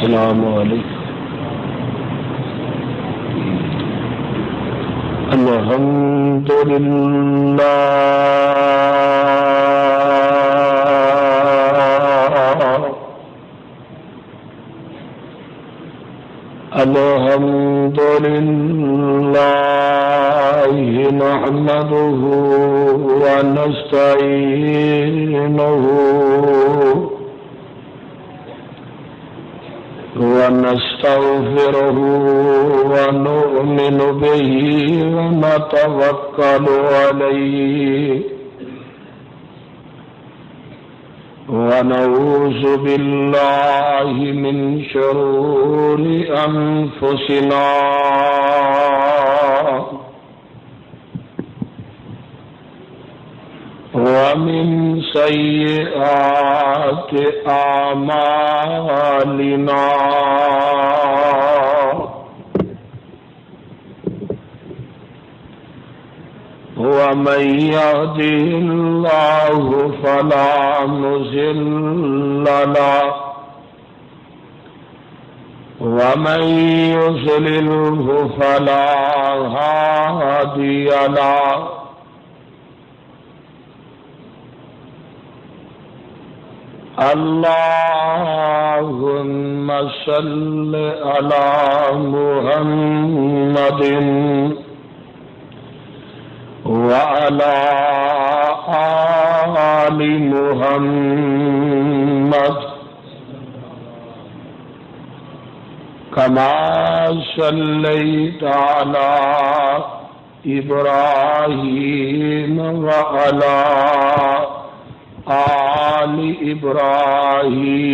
السلام علیکم الحمد للہ الحمد للہ نحمده ونستعینه ونستغفره ونؤمن به ونتوكل عليه ونعوذ بالله من شرور أنفسنا ومن سيئات أعمالنا ومن يهده الله فلا مضل له ومن يضلله فلا هادي له اللهم صل على محمد وعلى آل محمد كما صليت على إبراهيم وعلى آل إبراهيم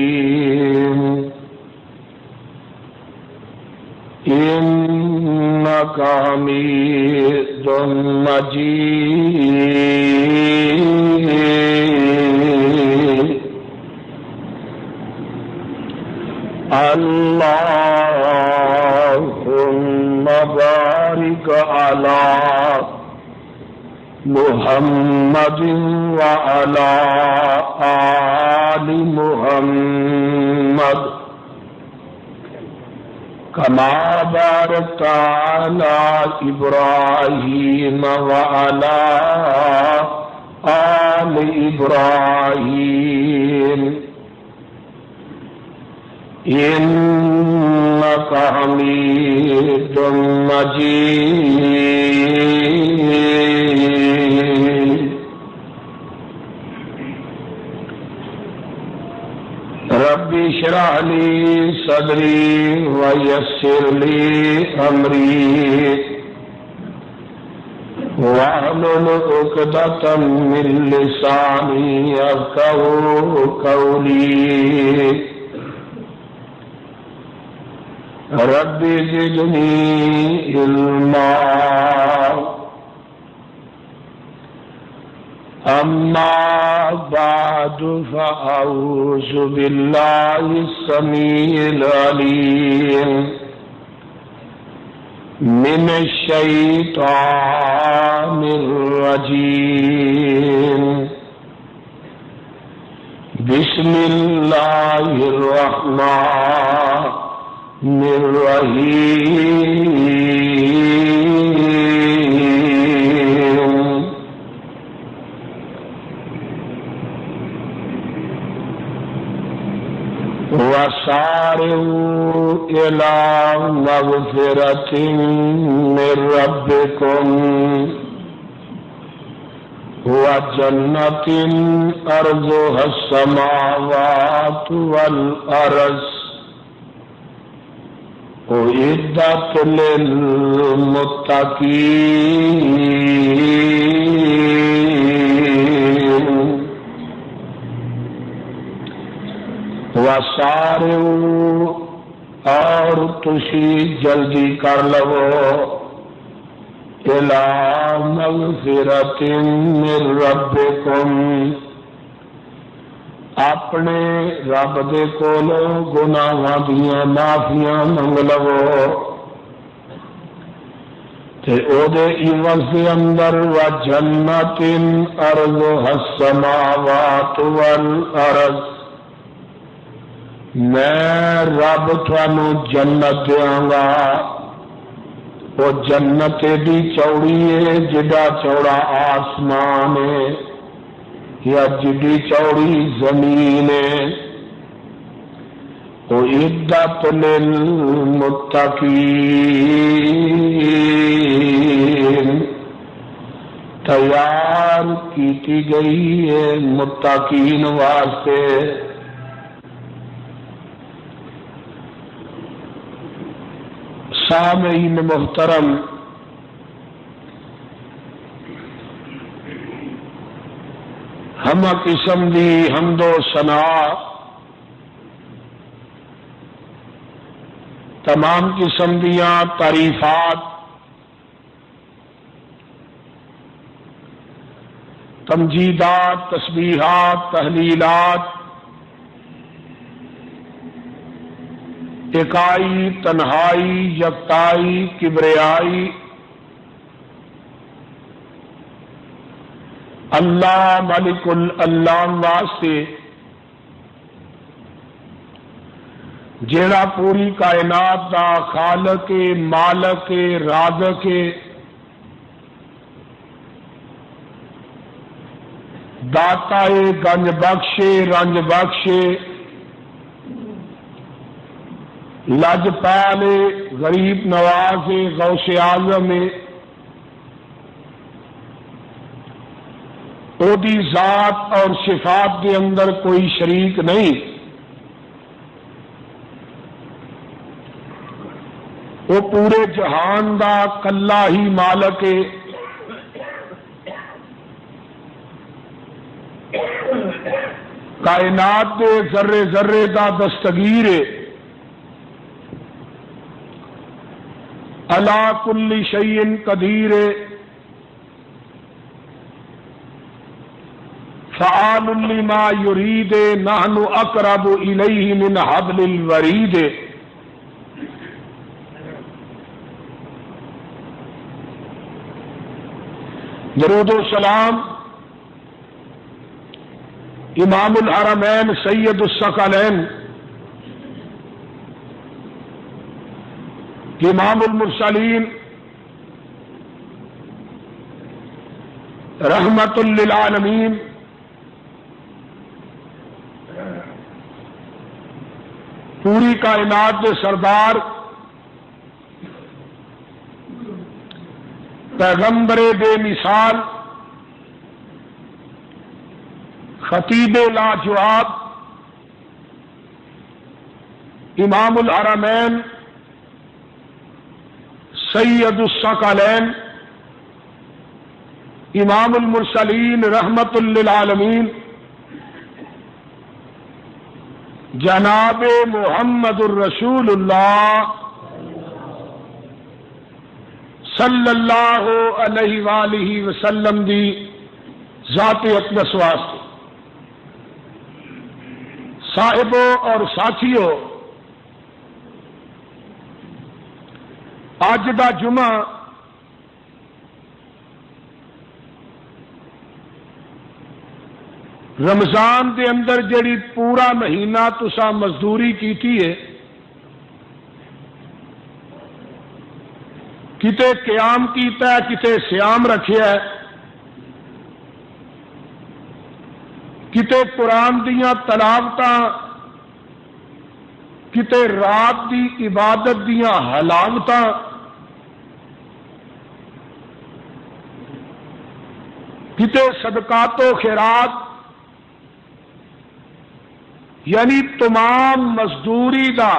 إنك حميد مجيد اللهم بارك على محمد وعلى آل محمد كما باركت على إبراهيم وعلى آل إبراهيم إنك حميد مجيد ربي اشرح لي صدري ويسر لي أمري واحلل عقدة من لساني يفقهوا قولي ربي زدني علما أما بعد فأعوذ بالله السميع العليم من الشيطان الرجيم بسم الله الرحمن الرحيم وسارعوا إلى مغفرة من ربكم وجنة أرضها السماوات والأرض أعدت للمتقين وسارعوا اور تسی جلدی کر لو الى مغفرت من ربکم اپنے رب دے کولوں گناہاں دیاں معافیاں منگ لو تے او دے عوض دے اندر وجنت ارضها السماوات والارض میں رب تھانو جنت دیاں گا، وہ جنت دی چوڑی ہے جڈا چوڑا آسمان ہے یا جڈی چوڑی زمین ہے، اعدت للمتقین، تیار کی گئی ہے متقین واسطے۔ سامعین محترم، ہم قسم دی حمد و ثنا تمام قسم دیاں تعریفات تمجیدات تسبیحات تحلیلات اکائی تنہائی یکتائی کبریائی اللہ ملک اللہ واسطے جیڑا پوری کائنات دا خالق مالک رازق داتا گنج بخش رنج بخش لاجپال غریب نواز غوث اعظم او دی ذات اور صفات کے اندر کوئی شریک نہیں، وہ پورے جہان دا کلا ہی مالک ہے، کائنات دے ذرے ذرے دا دستگیر ہے، علی کل شیء قدیر، فعال لما یرید، نحن اقرب الیہ من حبل الورید۔ درود و سلام امام الحرمین سید الثقلین امام المرسلین رحمت للعالمین پوری کائنات کے سردار پیغمبر بے مثال خطیب لاجواب امام الحرمین سید الثقلین امام المرسلین رحمت للعالمین جناب محمد الرسول اللہ صلی اللہ علیہ وآلہ وسلم دی ذات اقدس واسطے، صاحبوں اور ساتھیوں، اج دا جمعہ رمضان دے اندر جڑی پورا مہینہ تساں مزدوری کیتی ہے، کتے قیام کیتا ہے کتے سیام رکھیا ہے، کتے قرآن دیاں تلاوتاں کتے رات دی عبادت دیاں حلاوتاں، کتے صدقات و خیرات، یعنی تمام مزدوری دا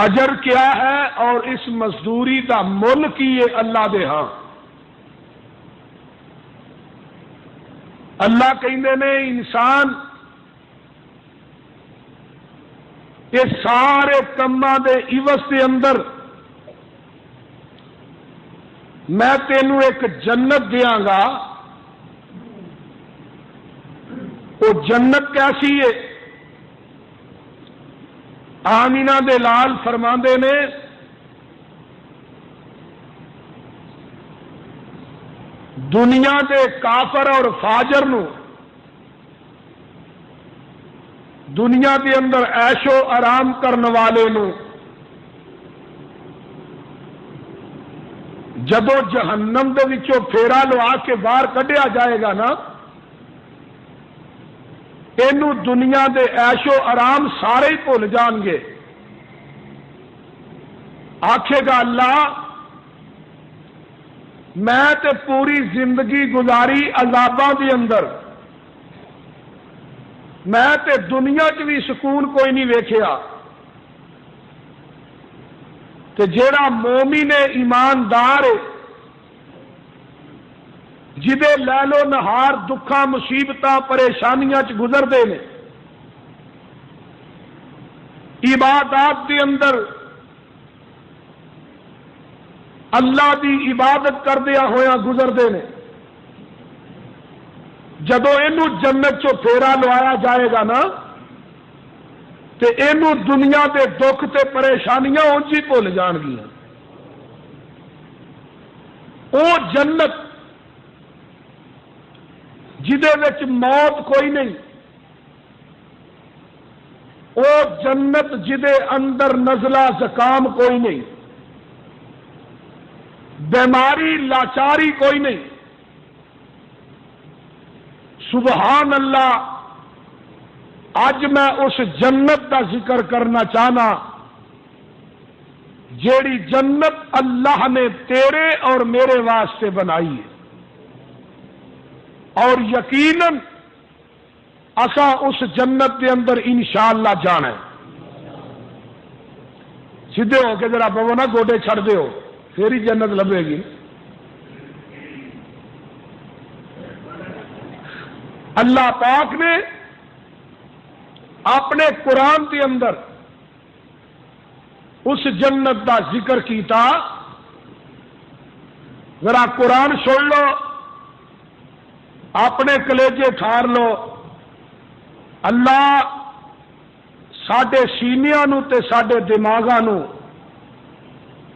اجر کیا ہے اور اس مزدوری دا مل کی ہے اللہ دے ہاں۔ اللہ کہندے نے انسان یہ سارے کماں دے عوض دے اندر میں تینوں ایک جنت دیاں گا، وہ جنت کیسی ہے؟ آمینہ دے لال فرماندے نے دنیا دے کافر اور فاجر نو دنیا کے اندر عیش و آرام کرنے والے نو جدو جہنم دے وچوں پھیرا لوا کے باہر کڈیا جائے گا نا، اینو دنیا دے عیش و آرام سارے ہی بھول جان گے. آکھے گا اللہ میں تے پوری زندگی گزاری عذاباں دے اندر، میں تے دنیا چ بھی سکون کوئی نہیں ویکھیا، تے جیڑا مومن ایماندار جدے لیل و نہار دکھاں مصیبتاں پریشانیاں چ گزرتے ہیں، عبادات دے اندر اللہ دی عبادت کردیا ہویا گزرتے ہیں، جدو اینو جنت چو پھیرا لوایا جائے گا نا تے اینو دنیا دے دکھ تے پریشانیاں انج ہی بھول جان گیاں. او جنت جدے وچ موت کوئی نہیں، او جنت جدے اندر نزلہ زکام کوئی نہیں، بیماری لاچاری کوئی نہیں. سبحان اللہ. اج میں اس جنت کا ذکر کرنا چاہنا جیڑی جنت اللہ نے تیرے اور میرے واسطے بنائی ہے، اور یقیناً اساں اس جنت کے اندر انشاءاللہ جانا ہے. سیدھے ہو کے ذرا بابو نا گوڈے چھڑ دیو پھر ہی جنت لبے گی. اللہ پاک نے اپنے قرآن کے اندر اس جنت کا ذکر کیتا. ذرا قرآن سن لو، اپنے کلیجے ٹھار لو. اللہ ساڈے سینیاں نو تے ساڈے دماغاں نو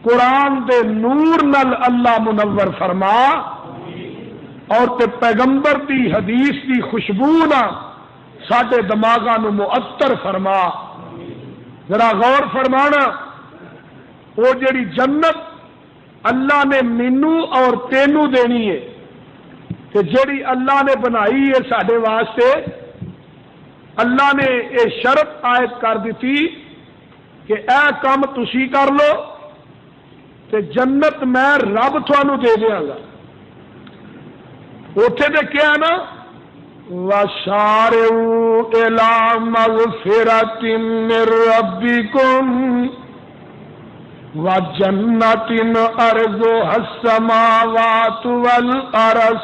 قرآن دے نور نل اللہ منور فرما، اور تے پیغمبر دی حدیث دی خوشبو نہ ساڈے دماغاں نو معطر فرما. ذرا غور فرمانا، وہ جڑی جنت اللہ نے مینو اور تینو دینی ہے، کہ جڑی اللہ نے بنائی ہے ساڈے واسطے، اللہ نے یہ شرط عائد کر دیتی کہ اے کام تسی کر لو تے جنت میں رب تھانوں دے دیاں گا. اوتھے تے کیا ہے نا، وَسَارِعُوا إِلَىٰ مَغْفِرَةٍ مِّن رَّبِّكُمْ وَجَنَّةٍ أَرْضُهَا السَّمَاوَاتُ وَالْأَرْضُ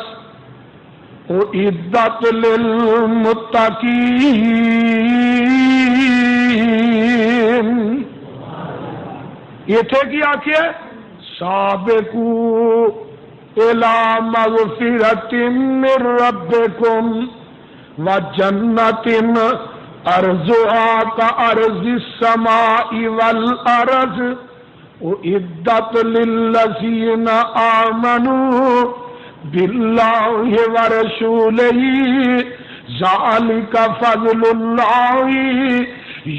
أُعِدَّتْ لِلْمُتَّقِينَ. یہ تھے کیا کیا؟ سابقوا إِلَىٰ مَغْفِرَةٍ مِّن رَّبِّكُمْ وَجَنَّةٍ أَرْضُهَا كَأَرْضِ السَّمَاءِ وَالْأَرْضِ أُعِدَّتْ لِلَّذِينَ آمَنُوا بِاللَّهِ وَرَسُولِهِ ذَلِكَ فَضْلُ اللَّهِ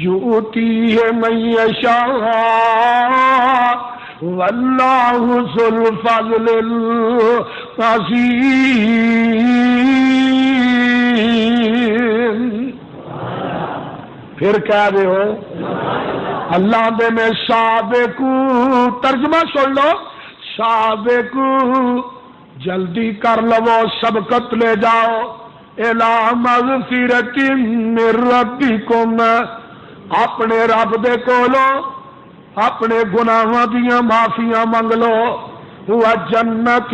يُؤْتِيهِ مَن يَشَاءُ وَاللَّهُ ذُو الْفَضْلِ الْعَظِيمِ. پھر کہہ رہے ہو اللہ دے میں سابقو، ترجمہ سن لو، سابقو جلدی کر لو، سبقت لے جاؤ، اِلَىٰ مَغْفِرَةٍ مِّن رَّبِّكُمْ، اپنے رب دے کولوں اپنے گناہاں دیاں معافیاں منگ لو. وَجَنَّةٍ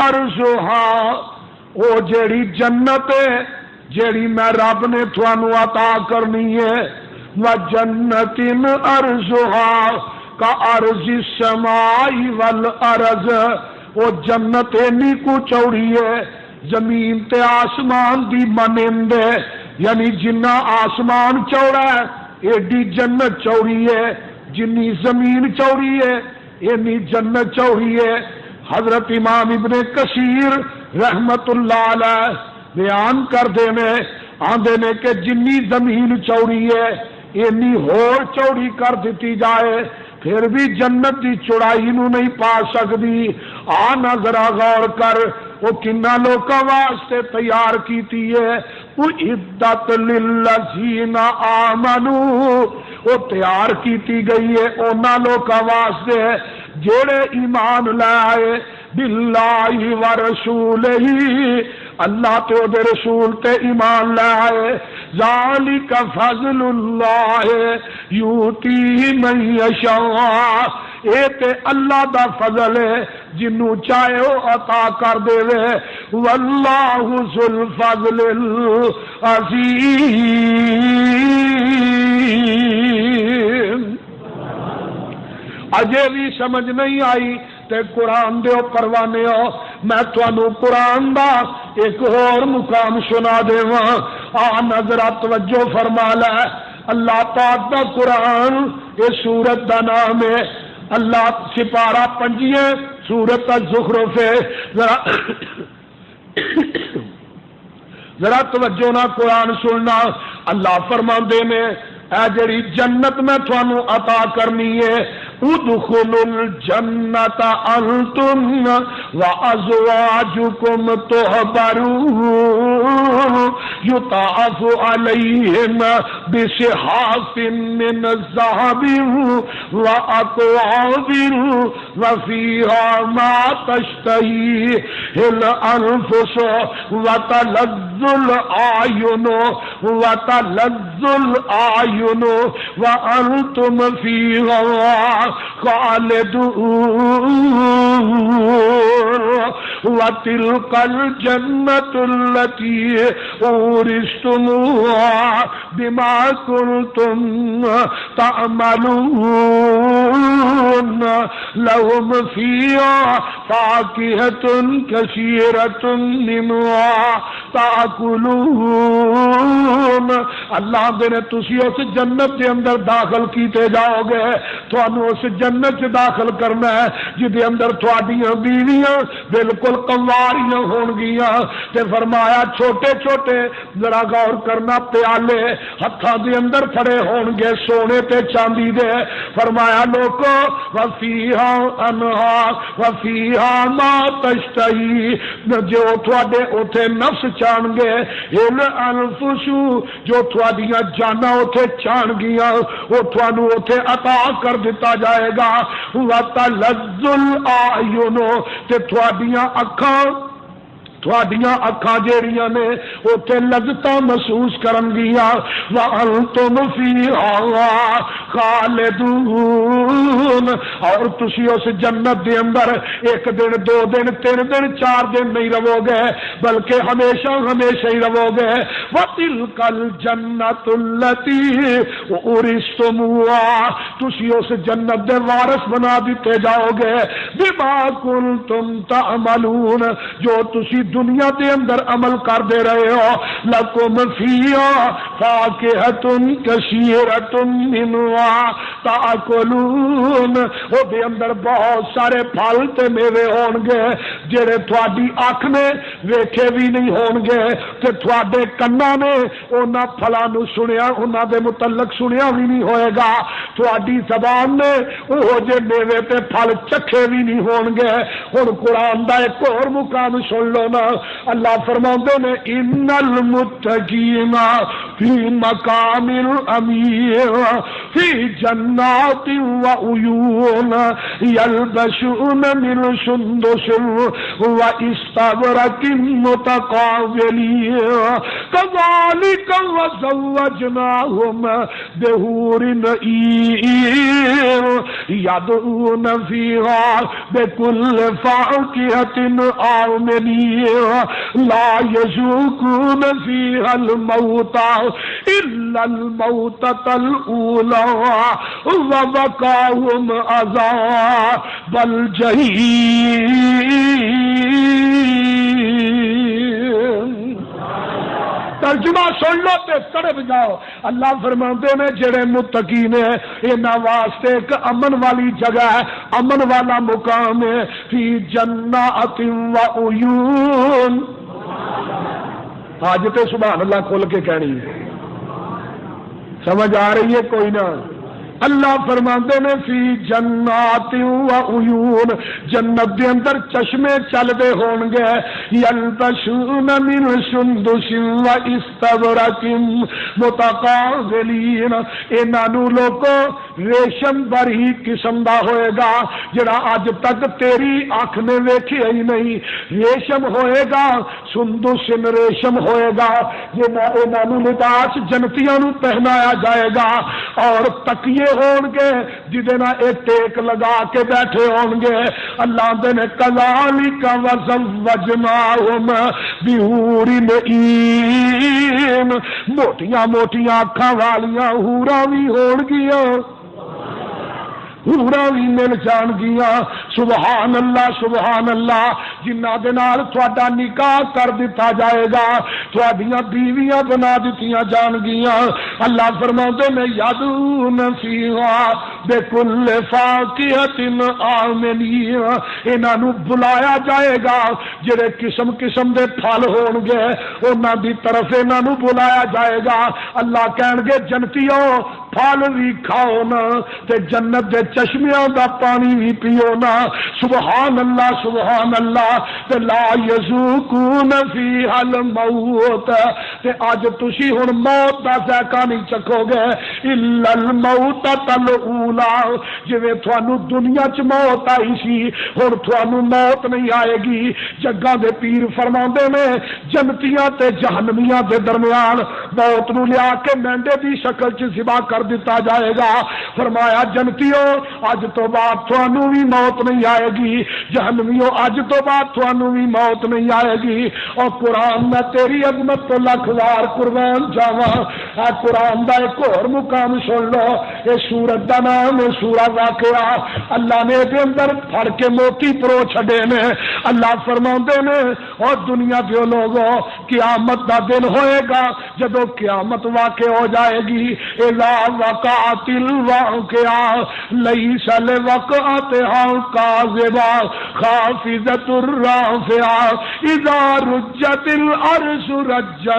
أَرْضُهَا، او جیڑی جنت ہے جیڑی میں رب نے تھانوں عطا کرنی ہے. وَجَنَّةٍ أَرْضُهَا كَأَرْضِ السَّمَاءِ وَالْأَرْضِ، وہ جنت اینی کو چوڑی ہے زمین تے آسمان دی مانند ہے، یعنی جنہ آسمان چوڑا ہے ایڈی جنت چوڑی ہے، جنی زمین چوڑی ہے اینی جنت چوڑی ہے. حضرت امام ابن کثیر رحمت اللہ علیہ بیان کر دے میں آندے نے کہ جنی زمین چوڑی ہے اینی ہور چوڑی کر دیتی جائے پھر بھی جنت دی چوڑائی نو نہیں پا سکتی. آنا ذرا غور کر وہ کنا لوکاں واسطے تیار کیتی ہے. اعدت للذین آمنوا وہ تیار کیتی گئی ہے انہاں لوکاں واسطے جڑے ایمان لائے باللہ و رسولہ اللہ تے او دے رسول تے ایمان لائے. ذالک فضل اللہ یؤتی من یشاء اے تے اللہ دا فضل ہے جنوں چاہے او عطا کر دے وے. واللہ ذو الفضل العظیم. اجے بھی سمجھ نہیں آئی تے قرآن دے پروانے ہو میں تھانوں قرآن دا ایک اور مقام سنا دیواں. نظر توجہ فرما لے اللہ پاک دا قرآن یہ سورت دا نام ہے اللہ سپارہ 5 سورت الزخرف ہے. ذرا توجہ نہ قرآن سننا. اللہ فرماندے نے اے جڑی جنت میں تھانوں عطا کرنی ہے ادخلوا الجنت انتم وازواجکم تحبرون یطاف علیہم بصحاف من الذهب واکواب وفیہا ما تشتہیہ الانفس وتلذ الاعین وانتم فیہا خالدون وتلك الجنة التي أورثتموها بما كنتم تعملون لهم فيها فاكهة كثيرة منها تأكلون. اللہ نے تسی اس جنت کے اندر داخل کیتے جاؤ گے تھانوں اس جنت سے داخل کرنا ہے جدے اندر تھوڑیاں بیویاں بالکل کنواریاں ہون گیاں. تے فرمایا چھوٹے چھوٹے ذرا غور کرنا پیالے ہتھاں دے اندر پھڑے ہون گے سونے تے چاندی دے. فرمایا لوکو وفیہا انہار وفیہا ما تشتہی جو تھوڑے اوتھے نفس چان گے ہل انفسو جو تھوڑیاں جانا اوتھے چان گیاں وہ تھانوں اوتھے عطا کر دیتا جائے گا. وَتَلَذُّ الْأَعْيُنُ تے تھوڑیاں اکھاں جیڑیاں نے اوتھے لذتاں محسوس کرن گیاں. وَأَنْتُمْ فِيهَا خَالِدُونَ اور تسی اس جنت دے اندر ایک دن 2 دن 3 دن 4 دن نہیں رہو گے بلکہ ہمیشہ ہمیشہ ہی رہو گے. وَتِلْكَ الْجَنَّةُ الَّتِي أُورِثْتُمُوهَا تسی اس جنت دے وارث بنا دیتے جاؤ گے بِمَا كُنْتُمْ تَعْمَلُونَ جو تسی دنیا دے اندر عمل کر دے رہے ہو. لکم فیہا فاکہۃ کثیرۃ منھا تاکلون او دے اندر بہت سارے پھل تے میوے ہون گے جڑے تھوڑی اکھ نے ویکھے بھی نہیں ہون گے تے تھوڑے کناں نے انہاں پھلاں نو سنیا انہاں دے متعلق سنیا بھی نہیں ہوئے گا. تھوڑی زبان نے وہ جے میوے تے پھل چکھے بھی نہیں ہون گے. ہن قرآن دا ایک اور مقام سن لو نا. اللہ فرماندے نے ان المتقین فی مقام امین فی جنات و عیون یلبسون من سندس و استبرق متقابلین کذالک وزوجناہم بحور عین یدعون فیہا بکل فاکہۃ آمنین لا یذوقون فیہا الموت الا الموتۃ الاولی ووقاہم عذاب الجحیم. ترجمہ سن لو تے تڑپ جاؤ. اللہ فرماندے نے جڑے متقی نے انہاں واسطے ایک امن والی جگہ ہے امن والا مقام ہے فی جنات و عیون. اج تے سبحان اللہ کھل کے کہنی ہے. سمجھ آ رہی ہے کوئی نہ؟ اللہ فرماندے نے فی جنات و عیون، جنت دے اندر چشمے چلدے ہون گے، یلبسون من سندس و استبرق متقابلین، انہاں نو لوگوں ریشم بری قسم دا ہوئے گا جڑا اج تک تیری اکھ نے ویکھیا ہی نہیں. ریشم ہوئے گا، سندس ریشم ہوئے گا، انہاں نو لباس جنتیاں نو پہنایا جائے گا، اور تکیے ہون گے جدے نہ ایک ٹیک لگا کے بیٹھے ہون گے. اللہ دے نے کذالک وزوجناہم بحور عین، موٹیاں موٹیاں اکھاں والیاں حوراں بھی ہون گیاں، حوراں بھی مل جان گیاں. سبحان اللہ سبحان اللہ. جنہاں دے نال تہاڈا نکاح کر دتا جائے گا، تہاڈیاں بیویاں بنا دتیاں جان گیاں. اللہ فرماندے نے یدعون فیہا بکل فاکہۃ آمنین، انہاں نو بلایا جائے گا جڑے قسم قسم دے پھل ہون گے انہاں دی طرف انہاں نو بلایا جائے گا. اللہ کہن گے جنتیوں پھل بھی کھاؤ نا تے جنت دے چشمیاں دا پانی بھی پیو نا. سبحان اللہ سبحان اللہ. تے لا یذوقون فیہا الموت، تے اج تسی ہن موت دا ذائقہ نہیں چکھو گے الا الموت الاولا، جویں تھانوں دنیا چ موت آئی سی ہن تھانوں موت نہیں آئے گی. جگاں دے پیر فرماندے نے جنتیاں تے جہنمیاں دے درمیان موت نو لیا کے مینڈے دی شکل چ ذبح کر دیتا جائے گا. فرمایا جنتیوں اج تو بعد تھانوں بھی موت نہیں آئے گی، جہنمیوں اج تو بعد تھانوں بھی موت نہیں آئے گی. اور قرآن میں تیری عظمت تو لاکھ وار قربان جاواں. اے قرآن دا ایک اور مقام سن لو، یہ سورت دا نام ہے سورہ واقعہ. اللہ نے دے اندر پھڑ کے موتی پرو چھڈے نے. اللہ فرماندے نے اور دنیا دے لوگوں قیامت دا دن ہوئے گا جدو قیامت واقع ہو جائے گی. اذا وقعت الواقعہ لیس لوقعتها کاذبہ خافضۃ الرافعہ اذا رجت الارض رجا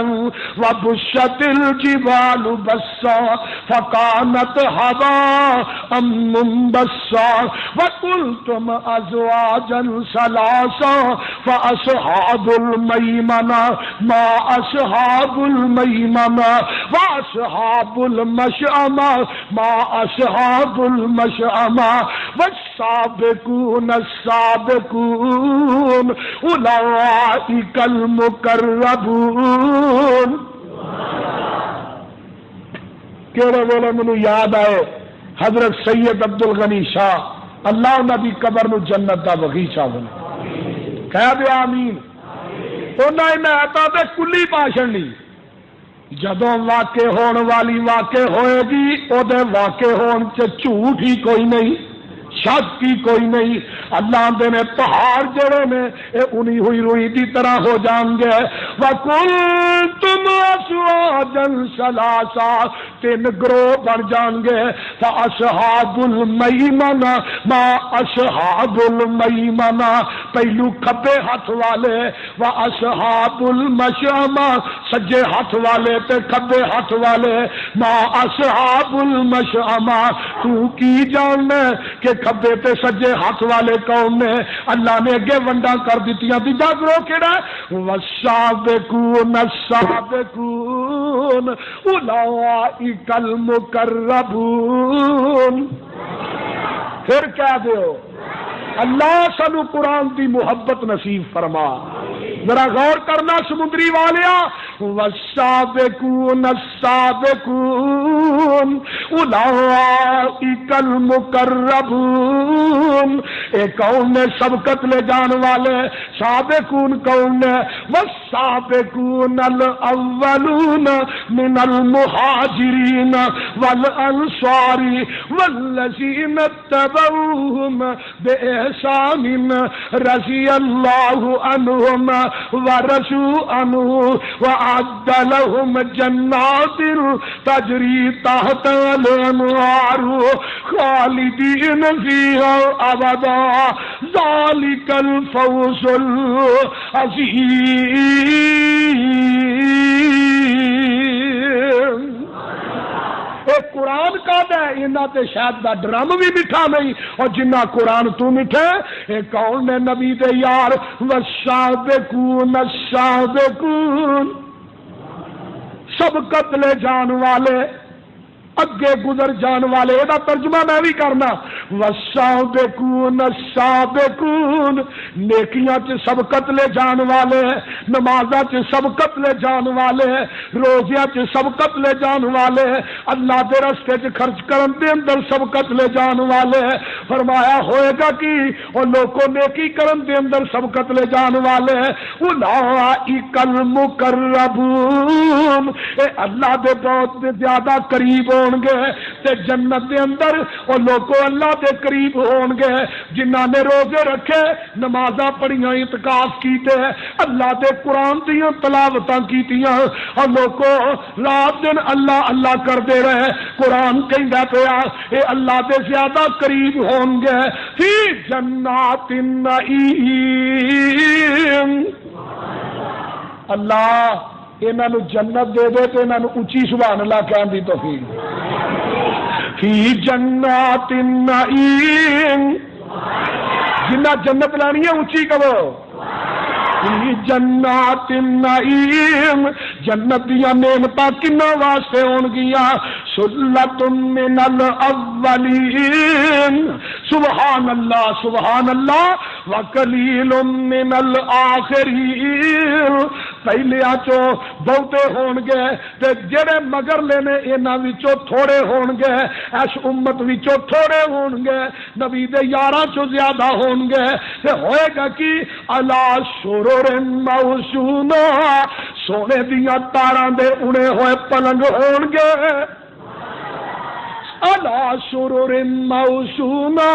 وبست الجبال بسا فکانت هباء منبثا وقلتم ازواجا ثلاثا فاصحاب المیمنہ ما اصحاب المیمنہ واصحاب المشأمہ ما اصحاب المشأمہ والسابقون السابقون اولئک المقربون. کہڑے ویلے مینوں یاد آئے حضرت سید عبد الغنی شاہ، اللہ انہاں دی قبر نو جنت دا بغیچہ بنا. کہہ دے آمین. انہاں عنایتاں تے کلی بھاشن نہیں. جدوں واقع ہون والی واقع ہوئے گی او دے واقع ہون چ جھوٹ ہی کوئی نہیں، شک کی کوئی نہیں. اللہ دے نے پہاڑ جڑے نے اے انہی ہوئی روئی دی طرح ہو جان گے. وَكُنْتُمْ أَزْوَاجًا ثَلَاثًا، تین گروہ بن جان گے. فَأَصْحَابُ الْمَيْمَنَةِ مَا أَصْحَابُ الْمَيْمَنَةِ، پہلو کھبے ہاتھ والے. وَأَصْحَابُ الْمَشْأَمَةِ، سجے ہاتھ والے تے کھبے ہاتھ والے. مَا أَصْحَابُ الْمَشْأَمَةِ، تو کی جاننا کہ کھبے تے سجے ہاتھ والے کون نے؟ اللہ نے اگے ونڈا کر دیتیاں. تیجا گروہ کیڑا ہے؟ والسابقون السابقون اولئک المقربون. پھر کیا دیو اللہ سانو قرآن دی محبت نصیب فرما. ذرا غور کرنا سمندری والیا. والسابقون السابقون اولئک المقربون، اے کون نے سبقت لے جان والے. سابقون کون نے؟ والسابقون الاولون من المہاجرین والانصار والذین اتبعوہم بإحسان رضی اللہ عنہم ورضوا عنہ وأعد لهم جنات تجري تحتها الأنهار خالدين فيها أبدا ذلك الفوز العظيم۔ ایک قرآن کا ہے انہاں تے شاید دا ڈرم بھی میٹھا نہیں، اور جنہ قرآن تو میٹھے اے کون نے نبی دے یار والسابقون السابقون، سبقت لے جان والے، اگے گزر جان والے، یہ ترجمہ میں بھی کرنا، والسابقون السابقون، نیکیاں چ سبقت لے جان والے، نمازاں چ سبقت لے جان والے، روزیاں چ سبقت لے جان والے، اللہ دے رستے چ خرچ کرن دے اندر سبقت لے جان والے۔ فرمایا ہوئے گا کہ اور لوگوں نیکی کرن دے اندر سبقت لے جان والے، اولئک المقربون، اے اللہ دے بہت زیادہ قریب ہون گے تے جنت دے اندر، اور لوگوں اللہ دے قریب ہون گے جنہاں نے روزے رکھے، نمازاں پڑھیاں، اعتکاف کیتے، اللہ دے قرآن دیاں تلاوتاں کیتیاں، اور لوگوں رات دن اللہ اللہ کردے رہے۔ قرآن کہندا پیا اے اللہ دے زیادہ قریب ہون گے فی جنات النعیم۔ اللہ انہاں نو جنت دے دے تے انہاں نو اونچی سبحان اللہ کہن دی توفیق۔ فی جنات النعیم، جنہ جنت لانی ہے اونچی کہو، فی جنات النعیم، جنت دیا نعمتاں کنہ واسطے ہون گیا، سلۃ من الاولین، سبحان اللہ سبحان اللہ، وقلیل من الآخرین، پہلیاں چو بہتے ہون گے تے جڑے مگر لینے انہاں وچوں تھوڑے ہون گے، اس امت وچوں تھوڑے ہون گے، نبی دے یاراں چو زیادہ ہون گے، تے ہوئے گا کہ علی سرر موضونہ، سونے دیاں تاراں دے اڑے ہوئے پلنگ ہون گے، علی سرر موضونہ۔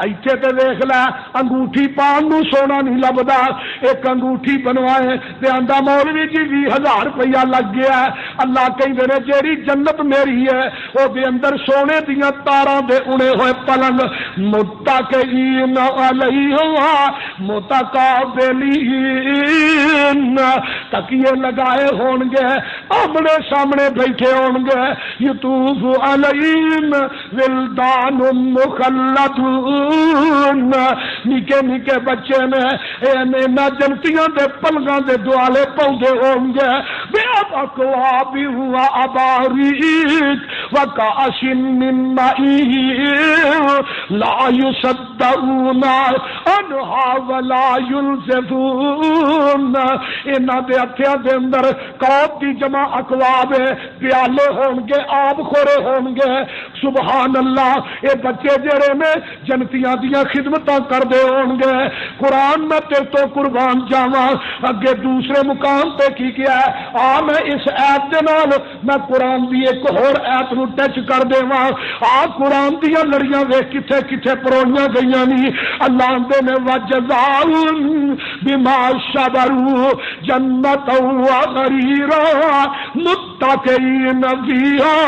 ایتھے تے دیکھ لے انگوٹھی پان نو سونا نہیں لبدا، ایک انگوٹھی بنوائے تے آندا مولوی جی 20,000 روپیہ لگ گیا ہے۔ اللہ کہندے نے جیڑی جنت میری ہے او دے اندر سونے دیاں تاراں دے اڑے ہوئے پلنگ، متکئین علیہا متقابلین، تکیے لگائے ہون گے، آمنے سامنے بیٹھے ہون گے، یطوف علیہم ولدان مخلدون، نکے نکے بچے نے اینا جنتیاں دے پلگاں دے دوالے پودے ہوں گے، بے اکواب و اباریک وکأس من معین لا یصدعون عنہا ولا ینزفون۔ اینا دے ہتھیاں دے اندر کوب دی جمع اکواب پیالے ہوں گے، آب خورے ہوں گے، سبحان اللہ۔ اے بچے جڑے نے جنتیاں دیاں خدمتاں کردے ہون گے۔ قرآن میں تیرے تو قربان جاواں، اگے دوسرے مقام تے کی کیا ہے، میں اس آیت دے نال میں قرآن دی ایک اور آیت نو ٹچ کر دیواں۔ قرآن دیاں لڑیاں ویکھ کتھے کتھے پروڑیاں گئیاں نی۔ اللہ دے نے وجزاؤن بما صبروا جنۃ وحریرا متکئین فیہا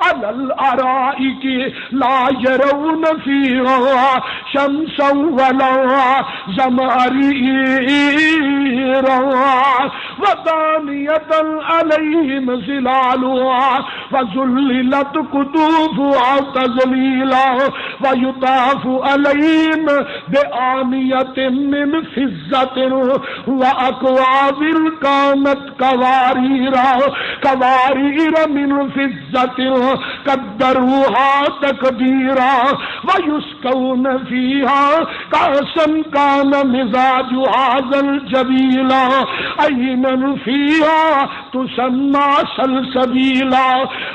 علی الارائک لا يرون فيها شمسا ولا زمهريرا ودانية عليهم ظلالها وذللت قطوفها تذليلا ويطاف عليهم بآنية من فضة وأكواب كانت قوارير من فضة قدروها تقديرا ويسقون فيها كأسا كان مزاجها زنجبيلا عينا فيها تسمى سلسبيلا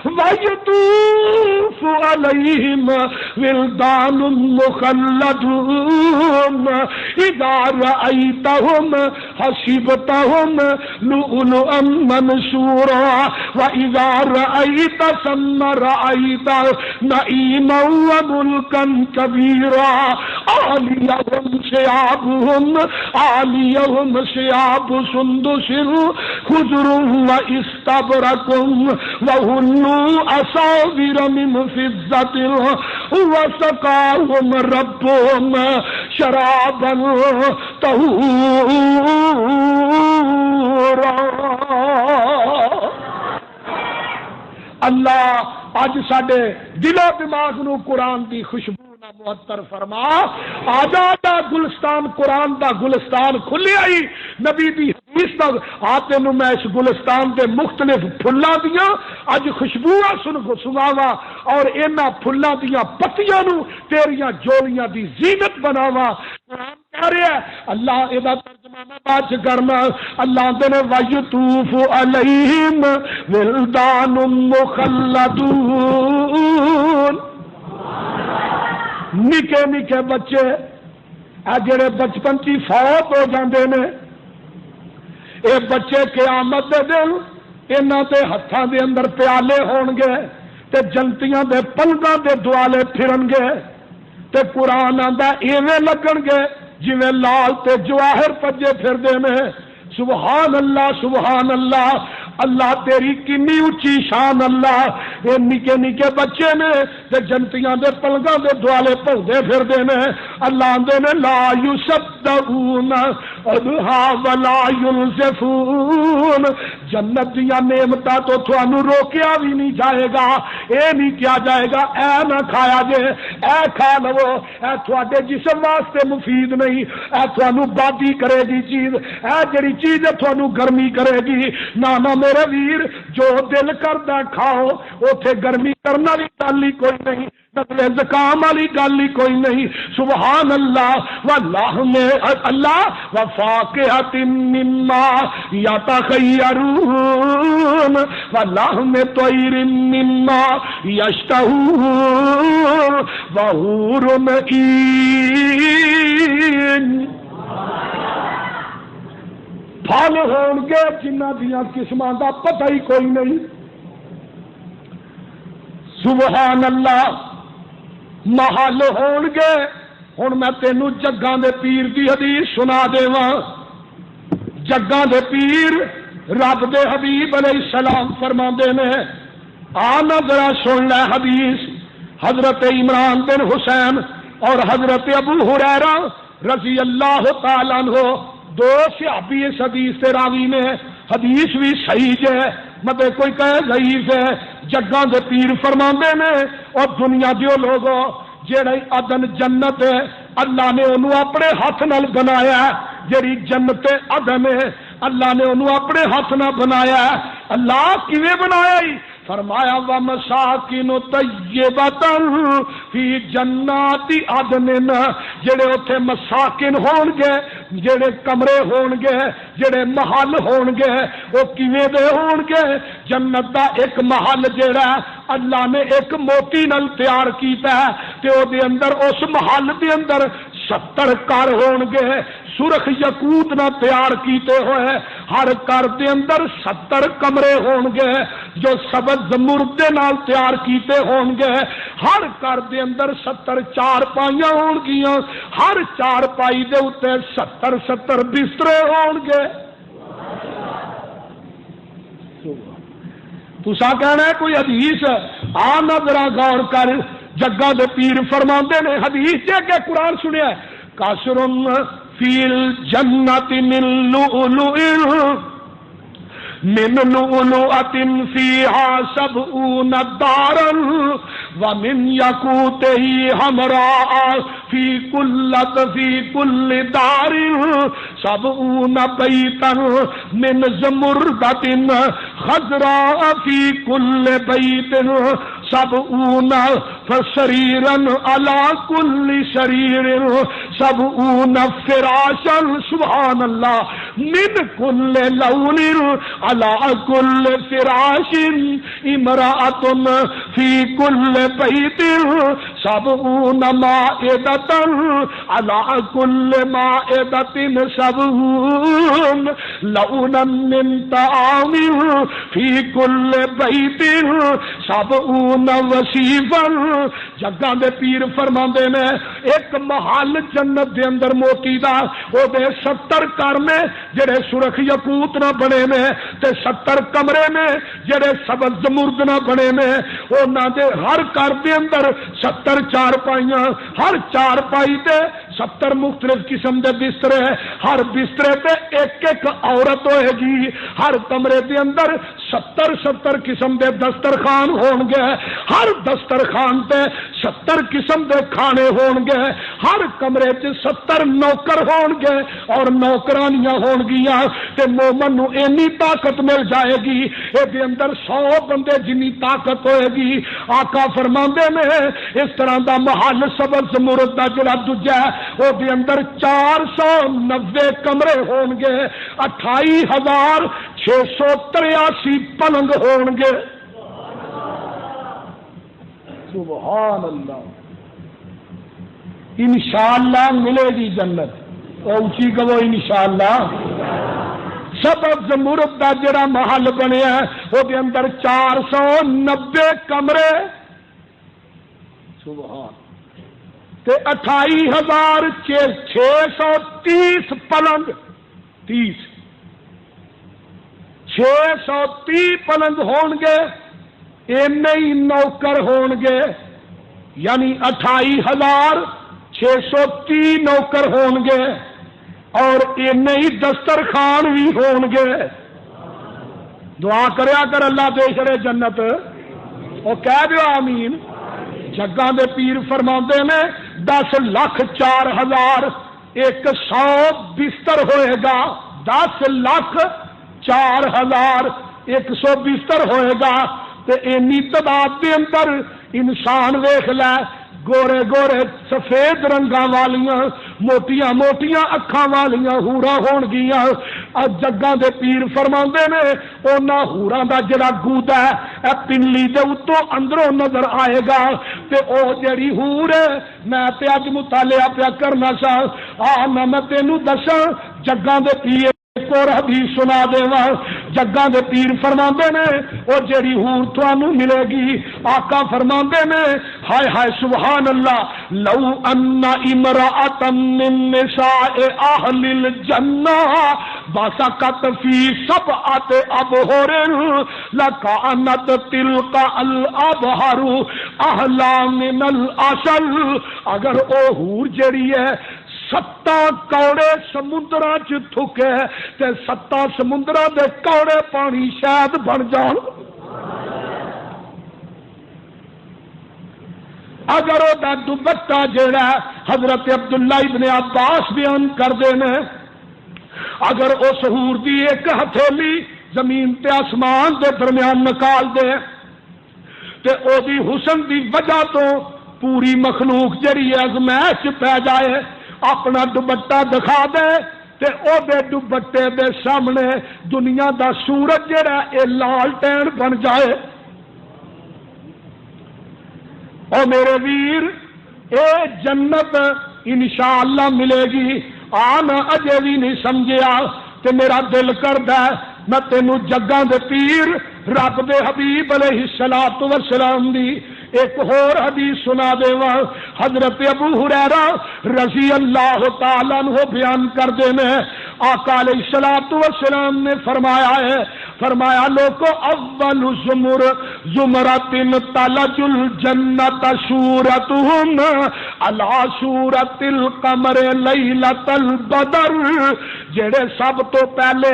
ويطوف عليهم ولدان مخلدون إذا رأيتهم حسبتهم لؤلؤا منثورا وَإِذَا رَأَيْتَ ثَمَّ رَأَيْتَ نَعِيمًا وَمُلْكًا كَبِيرًا عَالِيَهُمْ ثِيَابُ سُنْدُسٍ خُضْرٌ وَإِسْتَبْرَقٌ وَحُلُّوا أَسَاوِرَ مِنْ فِضَّةٍ وَسَقَاهُمْ رَبُّهُمْ شَرَابًا طَهُورًا۔ اللہ اج ساڈے دل و دماغ نو قرآن دی خوشبو نہ معطر فرما۔ آجا گلستان قرآن دا گلستان کھلیا ہی نبی دی حدیث دا آتے نو میں اس گلستان دے مختلف پھلاں دیاں اج خوشبوواں سناواں اور انہاں پھلاں دیاں پتیاں نو تیریاں جوڑیاں دی زینت بناواں۔ قرآن کہہ رہا ہے اللہ ادا ترجمہ میں بات کرنا اللہ دے نے وَيُطُوفُ عَلَيْهِمْ وِلْدَانٌ مُخَلَّدُونَ، نکے نکے بچے اے جڑے بچپن کی فوت ہو جاندے نے اے بچے قیامت دے دن انہاں دے ہتھاں دے اندر پیالے ہون گے تے جنتیاں دے پلگاں دے دوالے پھرن گے تے قرآن آندا ایویں لگن گے جویں لال تے جواہر پجے پھر دے نے۔ سبحان اللہ سبحان اللہ، اللہ تیری کنی اچھی شان اللہ۔ یہ نکے نکے بچے نے تے جنتیاں دے پلگاں دے دوالے پھردے پھردے نے۔ اللہ آندے نے لا یصدقون عنہا ولا ینزفون، جنت دیاں نعمتاں تو تھانوں روکیا بھی نہیں جائے گا، اے نہیں کیا جائے گا اے نہ کھایا جے، اے کھا لو، اے تھوڑے جسم واسطے مفید نہیں، اے تھانوں بادی کرے گی چیز، اے جڑی چیز تھانوں گرمی کرے گی نہ میرے ویر، جو دل کردا کھاؤ، اوتھے گرمی کرنا بھی گل ہی کوئی نہیں، نقل زکام والی گل ہی کوئی نہیں۔ سبحان اللہ واللہ میں اللہ وفاقہۃ مما یتخیرون ولحم طیر مما یشتہون وحور عین، پھل ہون گے جنہ دیاں قسماں دا پتہ ہی کوئی نہیں۔ سبحان اللہ، محل ہون گے۔ ہن میں تینوں جگاں دے پیر دی حدیث سنا دیواں۔ جگاں دے پیر رب دے حبیب علیہ السلام فرماندے نے، آنا ذرا سن لے حدیث۔ حضرت عمران بن حسین اور حضرت ابو ہریرہ رضی اللہ تعالی عنہ دو صحابی اس حدیث سے راوی نے، حدیث بھی صحیح ہے مطلب کوئی کہے ضعیف ہے۔ جگاں دے پیر فرماندے نے اور دنیا دیو لوگوں جیڑی عدن جنت ہے اللہ نے انہوں اپنے ہاتھ نال بنایا ہے، جیڑی جنت عدن ہے اللہ نے انہوں اپنے ہاتھ نال بنایا ہے۔ اللہ کیویں بنایا ہی؟ فرمایا وَمَسَاكِنُ طَيِّبَةً فِي جَنَّاتِ عَدْنٍ، جڑے اتھے مساکن ہون گے، جڑے کمرے ہون گے، جڑے محل ہون گے، وہ کیویں دے ہون گے؟ جنت دا ایک محل جڑا اللہ نے ایک موتی نال تیار کیتا ہے تے او دے اندر اس محل دے اندر 70 گھر ہون گے، سرخ یقوت نہ تیار کیتے ہوئے، ہر گھر دے اندر 70 کمرے ہون گے جو سبز زمرد دے نال تیار کیتے ہون گے، ہر گھر دے اندر 70 چارپائیاں ہون گیاں، ہر چارپائی دے اوتے 70 بسترے ہون گے۔ تساں کہنا ہے کوئی حدیث آ نظرا غور کر، جگہ دے پیر فرماندے نے حدیث جے کہ قرآن سنیا ہے، کاسرن فی الجنت من لؤلؤ من لؤلؤۃ فیہا 70 دارا ومن یاقوتہ حمراء فی کل دار 70 بیتا من زمردۃ خضراء فی کل بیت 70 فسریرا علی کل سریر 70 فراشا سبحان اللہ من کل لون علی کل فراش امرأۃ فی کل بیت سبعون مائدۃ علی کل مائدۃ سبعون لونا من طعام فی کل بیت سبعون وصیفا. جگاں دے پیر فرماندے نے ایک محل جنت دے اندر موتی دا او دے 70 گھر نے جڑے سرخ یاقوت نہ بنے نے تے 70 کمرے نے جڑے سبز زمرد نہ بنے نے. انہاں دے ہر گھر دے اندر 70 چارپائیاں، ہر چارپائی تے 70 مختلف قسم دے بسترے، ہر بسترے تے ایک ایک عورت ہوئے گی. ہر کمرے دے اندر 70 قسم دے دسترخوان ہون گے، ہر دسترخوان تے 70 قسم دے کھانے ہون گے. ہر کمرے تے 70 نوکر ہون گے اور نوکرانیاں ہون گیاں. تے مومن نو اینی طاقت مل جائے گی اے دے اندر 100 بندے جنی طاقت ہوئے گی. آقا فرماندے نے اس طرح دا محل سبز زمرد دا جڑا دوجا ہے او دے اندر 490 کمرے ہون گے، 28,683 پلنگ ہون گے. سبحان اللہ. انشاءاللہ ملے گی جنت. اونچی کہو انشاءاللہ. سبز زمرد دا جڑا محل بنیا ہے وہ دے اندر 490 کمرے سبحان تے 28,630 پلنگ. 630 پلنگ ہون گے. اینے ہی نوکر ہون گے، یعنی 28,630 نوکر ہون گے اور اینے ہی دسترخوان بھی ہون گے. دعا کریا کر اللہ دے چھڑے جنت. اور کہہ دیو آمین. جگاں دے پیر فرماندے نے 10,04,100 بستر ہوئے گا. 10,04,100 بستر ہوئے گا. تے اینی تعداد دے اندر انسان ویکھ لے، گورے گورے سفید رنگاں والیاں موٹیاں موٹیاں اکھاں والیاں حوراں ہون گیاں. اور جگاں دے پیر فرماندے نے انہاں حوراں دا جڑا گودا ہے اے پنلی دے اتوں اندروں نظر آئے گا. تے او جڑی حور ہے میں تے اج مطالعہ پیا کرنا سا میں تینوں دساں. جگاں دے پیر ایک اور حدیث سنا دیواں. جگاں دے پیر فرماندے نے او جڑی حور تانوں ملے گی آقا فرماندے نے ہائے ہائے سبحان اللہ لو ان امرأۃ من نساء اہل الجنہ باسقط فی سبعۃ ابحر لکانت تلک الابحر احلی من العسل. اگر او حور جڑی ہے 7 کوڑے سمندراں چ تھکے تے 7 سمندراں دے کوڑے پانی شاید بن جان. اگر او دا دوپٹہ جڑا حضرت عبداللہ ابن عباس بیان کردے نے اگر اس حور دی ایک ہتھیلی زمین تے آسمان دے درمیان نکال دے تے او دی حسن دی وجہ تو پوری مخلوق جڑی ازمائش پہ جائے اپنا دوپٹہ دکھا دے تے او دے دوپٹے دے سامنے دنیا دا سورج جڑا اے لالٹین بن جائے. او میرے ویر اے جنت انشاءاللہ ملے گی. آنا اجے بھی نہیں سمجھیا تے میرا دل کردا ہے میں تینوں جگاں دے پیر رب دے حبیب علیہ الصلوۃ والسلام دی ایک اور حدیث سنا دیواں. حضرت ابو ہریرہ رضی اللہ تعالی عنہ بیان کردے نے آقا علیہ الصلوۃ والسلام نے فرمایا لوگو اول زمرۃ تلج الجنۃ صورتہم علی صورت القمر لیلۃ البدر. جڑے سب تو پہلے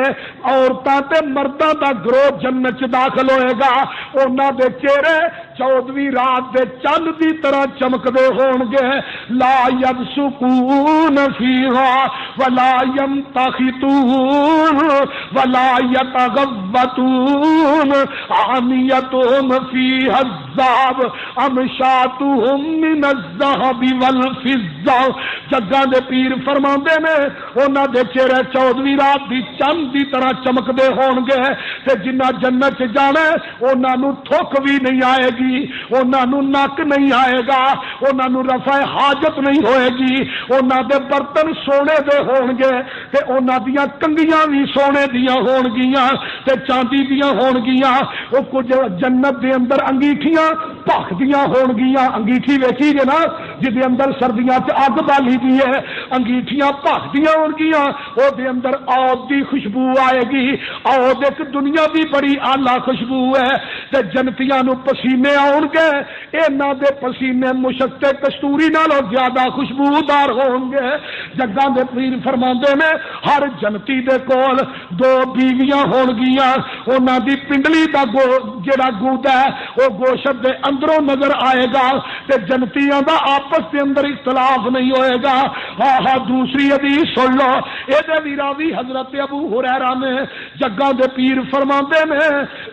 عورتاں تے مرداں دا گروہ جنت چ داخل ہوئے گا انہاں دے چہرے 14ویں رات دے چند دی طرح چمکدے ہون گے. لا یبسقون فیہا ولا یمتخطون ولا یتغوطون عانیتہم فیہا الذہب امشاتہم من الذہب والفضہ. جگاں دے پیر فرماندے نے انہاں دے چہرے 14ویں رات دی چند دی طرح چمکدے ہون گے تے جنہ جنت چ جانا انہاں نوں تھوک بھی نہیں آئے گی، انہاں نوں نک نہیں آئے گا، انہاں نوں رفع حاجت نہیں ہوئے گی، انہاں دے برتن سونے دے ہون گے تے انہاں دیاں کنگیاں بھی سونے دیاں ہون گیاں تے چاندی دیاں ہون گیاں، او کچھ جنت دے اندر انگیٹھیاں بھخدیاں ہون گیاں، انگیٹھی ویکھی جے نا جدے اندر سردیاں چ اگ بالی دی ہے، انگیٹھیاں بھخدیاں ہون گیاں، او دے اندر عود دی خوشبو آئے گی، عود ایک دنیا دی بڑی اعلی خوشبو ہے تے جنتیاں نو پسینے آن گے، انہاں دے پسینے مشک تے کستوری نالوں زیادہ خوشبودار ہون گے۔ جگاں دے پیر فرماندے نے ہر جنتی دے کول 2 بیویاں ہون گیاں، انہاں دی پنڈلی دا جڑا گودا ہے وہ گوشت دے اندروں نظر آئے گا تے جنتیاں دا آپس دے اندر اختلاف نہیں ہوئے گا۔ دوسری حدیث سن لو، اے دے بھی راوی حضرت ابو ہریرہ نے جگاں دے پیر فرماندے نے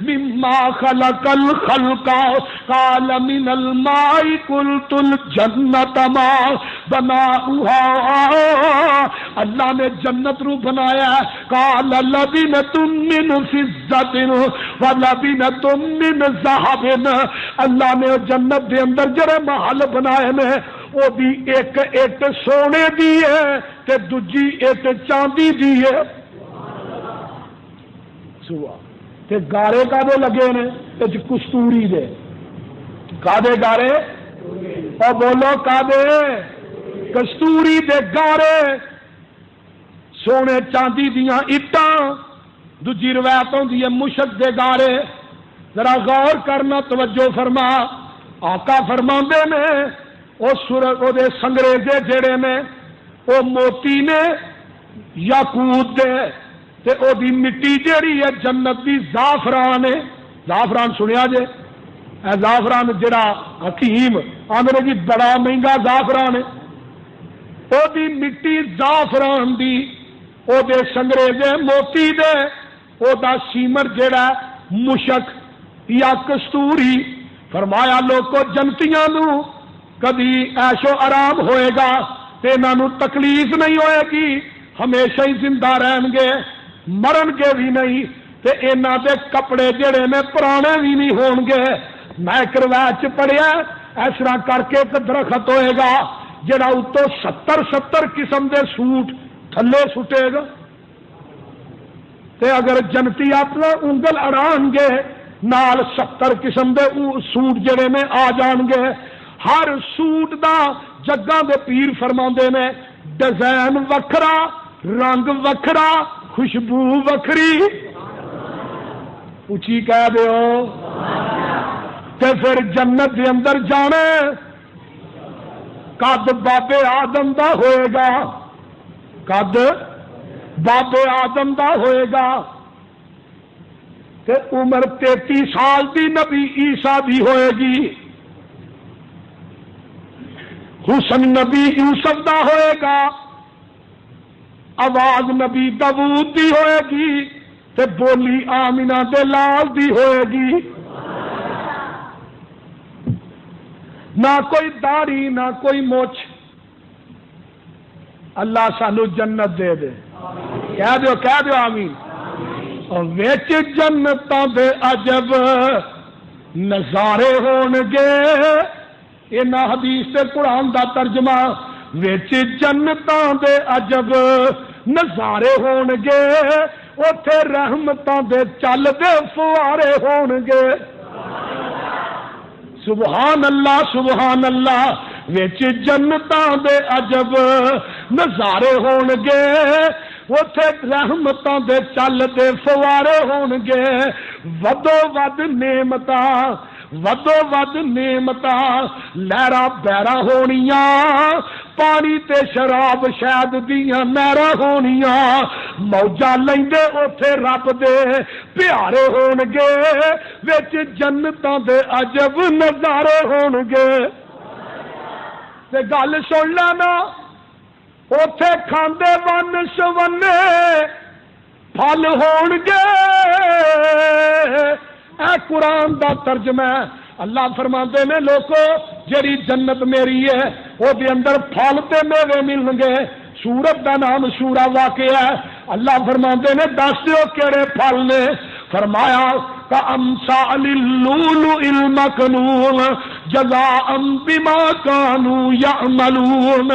مما خلق الخلق قال من الماء قلت الجنت ما بناؤها، اللہ نے جنت رو بنایا، قال لبنۃ من فضۃ ولبنۃ من ذهب، اللہ نے جنت دے اندر جڑے محل بنائے نے وہ بھی ایک ایک سونے دی ہے تے دوجی ایک چاندی دی ہے، تے گارے کادے لگے نے تے کستوری دے، کادے گارے اور بولو کادے کستوری دے گارے، سونے چاندی دیاں اٹاں، دوجی روایت ہوندی ہے مشک دے گارے۔ ذرا غور کرنا، توجہ فرما، آقا فرماندے نے او دے سنگریزے جڑے نے او موتی نے یاقوت دے تے او دی مٹی جیڑی ہے جنت دی زعفران ہے، زعفران سنیا جے، اے زعفران جڑا حکیم آندے جی بڑا مہنگا زعفران ہے، او دی مٹی زعفران دی، او دے سنگریزے موتی دے، او دا سیمر جڑا مشک یا کستوری۔ فرمایا لوگو جنتیاں نو کبھی عیش و آرام ہوئے گا تے انہاں نو تکلیف نہیں ہوئے گی، ہمیشہ ہی زندہ رہن گے، مرن گے بھی نہیں تے انہاں دے کپڑے جڑے نے پرانے بھی نہیں ہون گے۔ میں ایک روایت پڑھیا اس طرح کر کے ایک درخت ہوئے گا جڑا اتو 70 قسم دے سوٹ تھلے سٹے گا تے اگر جنتی اپنا انگل اڑان گے نال 70 قسم دے سوٹ جڑے میں آ جان گے، ہر سوٹ دا جگاں دے پیر فرماندے نے ڈیزائن وکھرا، رنگ وکھرا، خوشبو وکھری، اچھی کہہ دیو تے پھر جنت دے اندر جانے قد بابے آدم دا ہوئے گا، قد بابے آدم دا ہوئے گا تے عمر 33 سال دی نبی عیسیٰ دی ہوئے گی، حسن نبی یوسف دا ہوئے گا، آواز نبی داؤد دی ہوئے گی تے بولی آمینہ دے لال دی ہوئے گی، نہ کوئی داڑھی نہ کوئی موچھ۔ اللہ سانو جنت دے دے، کہہ دیو آمین۔ اور ویچ جنتاں دے عجب نظارے ہون گے، یہ نہ حدیث تے قرآن دا ترجمہ، ویچ جنتاں دے عجب نظارے ہون گے، اوتھے رحمتاں دے چل دے فوارے ہون گے، سبحان اللہ سبحان اللہ۔ ویچ جنتاں دے عجب نظارے ہون گے، اوتھے رحمتاں دے چل دے فوارے ہون گے، ودو ود نعمتاں ودو ود نعمتاں لہرا بہرا ہونیاں، پانی تے شراب شہد دیاں نہراں ہونیاں، موجاں لیندے اوتھے رب دے پیارے ہون گے، وچ جنتاں دے عجب نظارے ہون گے۔ تے گل سن لینا، اوتھے کھاندے ون سونے پھل ہون گے، اے قرآن دا ترجمہ ہے۔ اللہ فرماندے نے لوگو جڑی جنت میری ہے وہ دے اندر پھل تے میوے ملن گے۔ سورت دا نام سورہ واقعہ ہے، اللہ فرماتے نے دس دیو کیڑے پھل نے؟ فرمایا کأمثال اللؤلؤ المكنون جزاء بما كانوا يعملون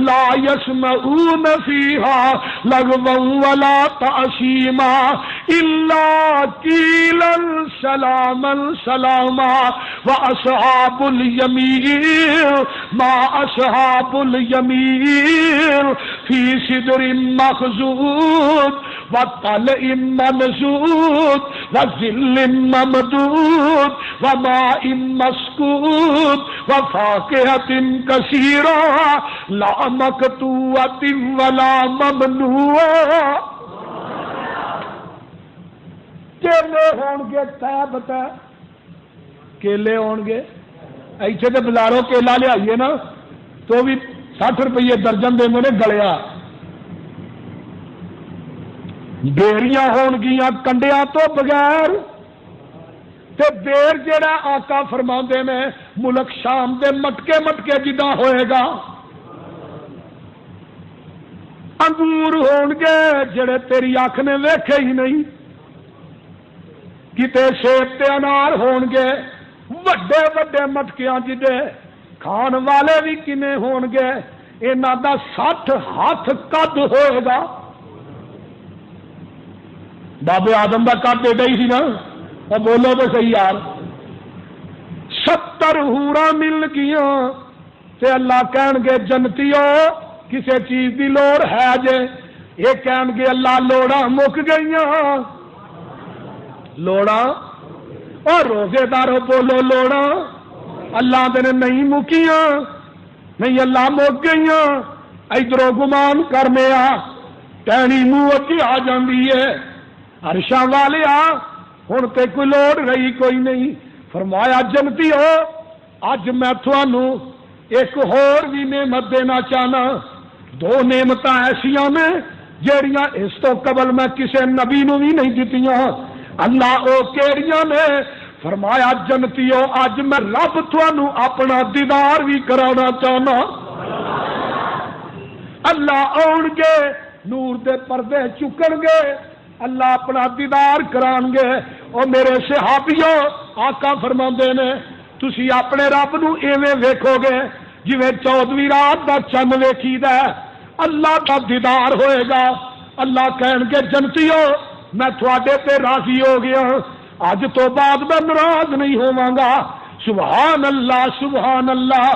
لا يسمعون فيها لغوا ولا تأثيما إلا قيلا سلاما سلاما وأصحاب اليمين ما أصحاب اليمين في سدر مخضود وطلع منضود وظل ممدود وماء مسكوب وفاكهة كثيرة لا مقطوعة ولا ممنوعة. کیلے ہون گے تیب تے کیلے ہون گے. ایتھے تے بازاروں کیلا لے نا تو بھی 60 روپے درجن دے نے گلیا. بیریاں ہون گیاں کنڈیاں تو بغیر تے بیر جڑا آقا فرماندے نے ملک شام دے مٹکے مٹکے جدا ہوئے گا. انگور ہون گے جڑے تیری اکھ نے ویکھے ہی نہیں. کتے سیب تے انار ہون گے وڈے وڈے مٹکیاں جدے کھان والے بھی کنے ہون گے. انہاں دا 60 ہاتھ قد ہوئے گا. بابے آدم کا قد ایڈا ہی سی نا. اور بولو تو صحیح یار. 70 حوراں مل گیاں تے اللہ کہن گے جنتیو کسے چیز دی لوڑ ہے جے؟ یہ کہن گے اللہ لوڑاں مک گئیاں. لوڑاں اور روزے دارو بولو لوڑاں اللہ دے نہیں مکیاں. نہیں اللہ مک گئیاں. ادھروں گمان کرنے آ ٹہنی منہ اگے آ جاندی ہے. عرشاں والے آ ہن تے کوئی لوڑ رہی کوئی نہیں. فرمایا جنتی ہو اج میں تھانوں ایک ہور بھی نعمت دینا چاہنا. 2 نعمتاں ایسیاں نے جیڑیاں اس تو قبل میں کسے نبی نو بھی نہیں دتیاں. اللہ او کیڑیاں نے؟ فرمایا جنتیو اج میں رب تھانوں اپنا دیدار بھی کرانا چاہنا. اللہ آن گے نور دے پردے چکن گے اللہ اپنا دیدار کران گے. او میرے صحابیوں آقا فرماندے نے تسی اپنے رب نو ایویں ویکھو گے جویں 14ویں رات دا چند ویکھیدا ہے. اللہ دا دیدار ہوئے گا. اللہ کہن گے جنتیو میں تھوڑے تے راضی ہو گیا. اج تو بعد میں ناراض نہیں ہوواں گا. سبحان اللہ سبحان اللہ.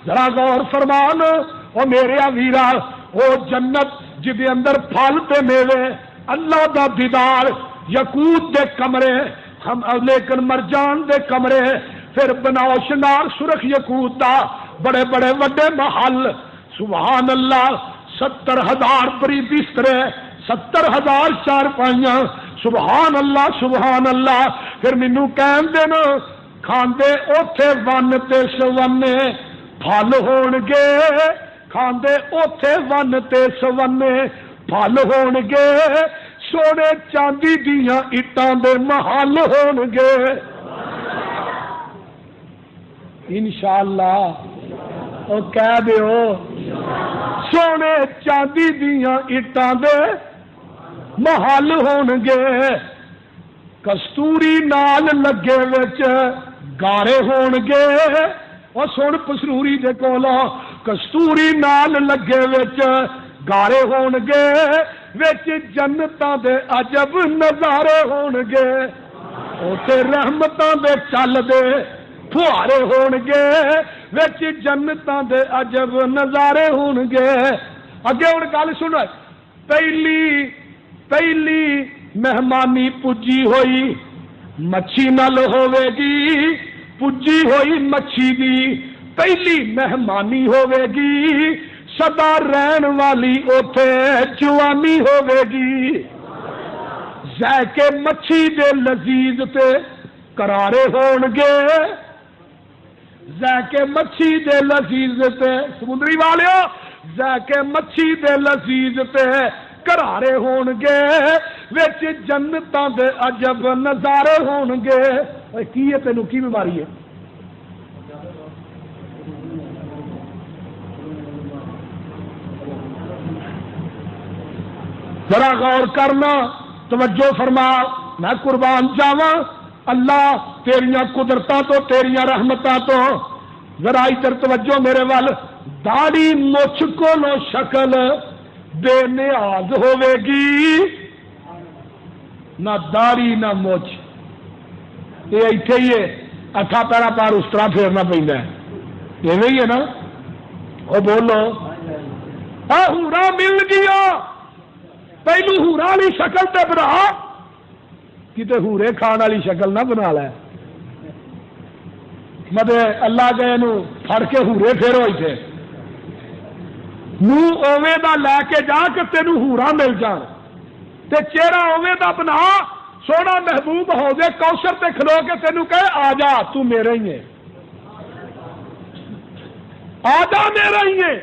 ذرا غور فرمان او میرے ویرا. او جنت جدے اندر پھل تے میوے اللہ دا دیدار یقوت دے کمرے ہم لیکن مرجان دے کمرے پھر بناؤ شنار سرخ یقوت دا بڑے بڑے وڈے محل. سبحان اللہ. 70,000 پری بسترے 70,000 چارپائیاں. سبحان اللہ سبحان اللہ. پھر مینوں کہن دے نا کھاندے اوتھے ون تے سونے پھل ہون گے. کھاندے اوتھے ون تے سونے پھل ہون گے. سونے چاندی دیاں اٹاں دے محل ہون گے. انشاءاللہ او کہہ دیو سونے چاندی دیاں اٹاں دے محل ہون گے. کستوری نال لگے وچ گارے ہون گے. اور سن پسروری دے کولوں کستوری نال لگے وچ گارے ہون گے. وچ جنتاں دے عجب نظارے ہون گے. اوتے رحمتاں دے چل دے پھوارے ہون گے. وچ جنتاں دے عجب نظارے ہون گے. اگے ہن گل سن. پہلی مہمانی پجی ہوئی مچھی نال ہوے گی. پجی ہوئی مچھی دی پہلی مہمانی ہوے گی. سدا رہن والی اوتھے جوانی ہوے گی. ذائقے مچھی دے لذیذ تے کرارے ہون گے. ذائقے مچھی دے لذیذ تے سمندری والیو ذائقے مچھی دے لذیذ تے کرارے ہون گے. وچ جنتاں دے عجب نظارے ہون گے. اوے کی ہے تینوں کی بیماری ہے؟ ذرا غور کرنا، توجہ فرما، میں قربان جاواں اللہ تیریاں قدرتاں تو تیریاں رحمتاں تو، ذرا ادھر توجہ میرے وال، داڑھی مچھ کو لو شکل بے نیاز ہوے گی، نہ داڑھی نہ مچھ، یہ ایتھے ہی ہے، اٹھا پیرا پار اس طرح پھیرنا پیندا ہے، ایویں ہی ہے نا؟ وہ بولو ہورا مل گیا، پہلو ہورا والی شکل تے بنا، کتے ہورے کھان والی شکل نہ بنا لے، مطلب اللہ گئے نو پھڑ کے ہورے پھیرو اتنے منہ اوے دا لے کے جا کے تینوں ہورا مل جان، تے چہرہ اوے دا بنا سونا محبوب ہو گئے کوثر تے کھلو کے تینوں کہے آ جا تو میرا ہی ہے، آ جا میرا ہی ہے،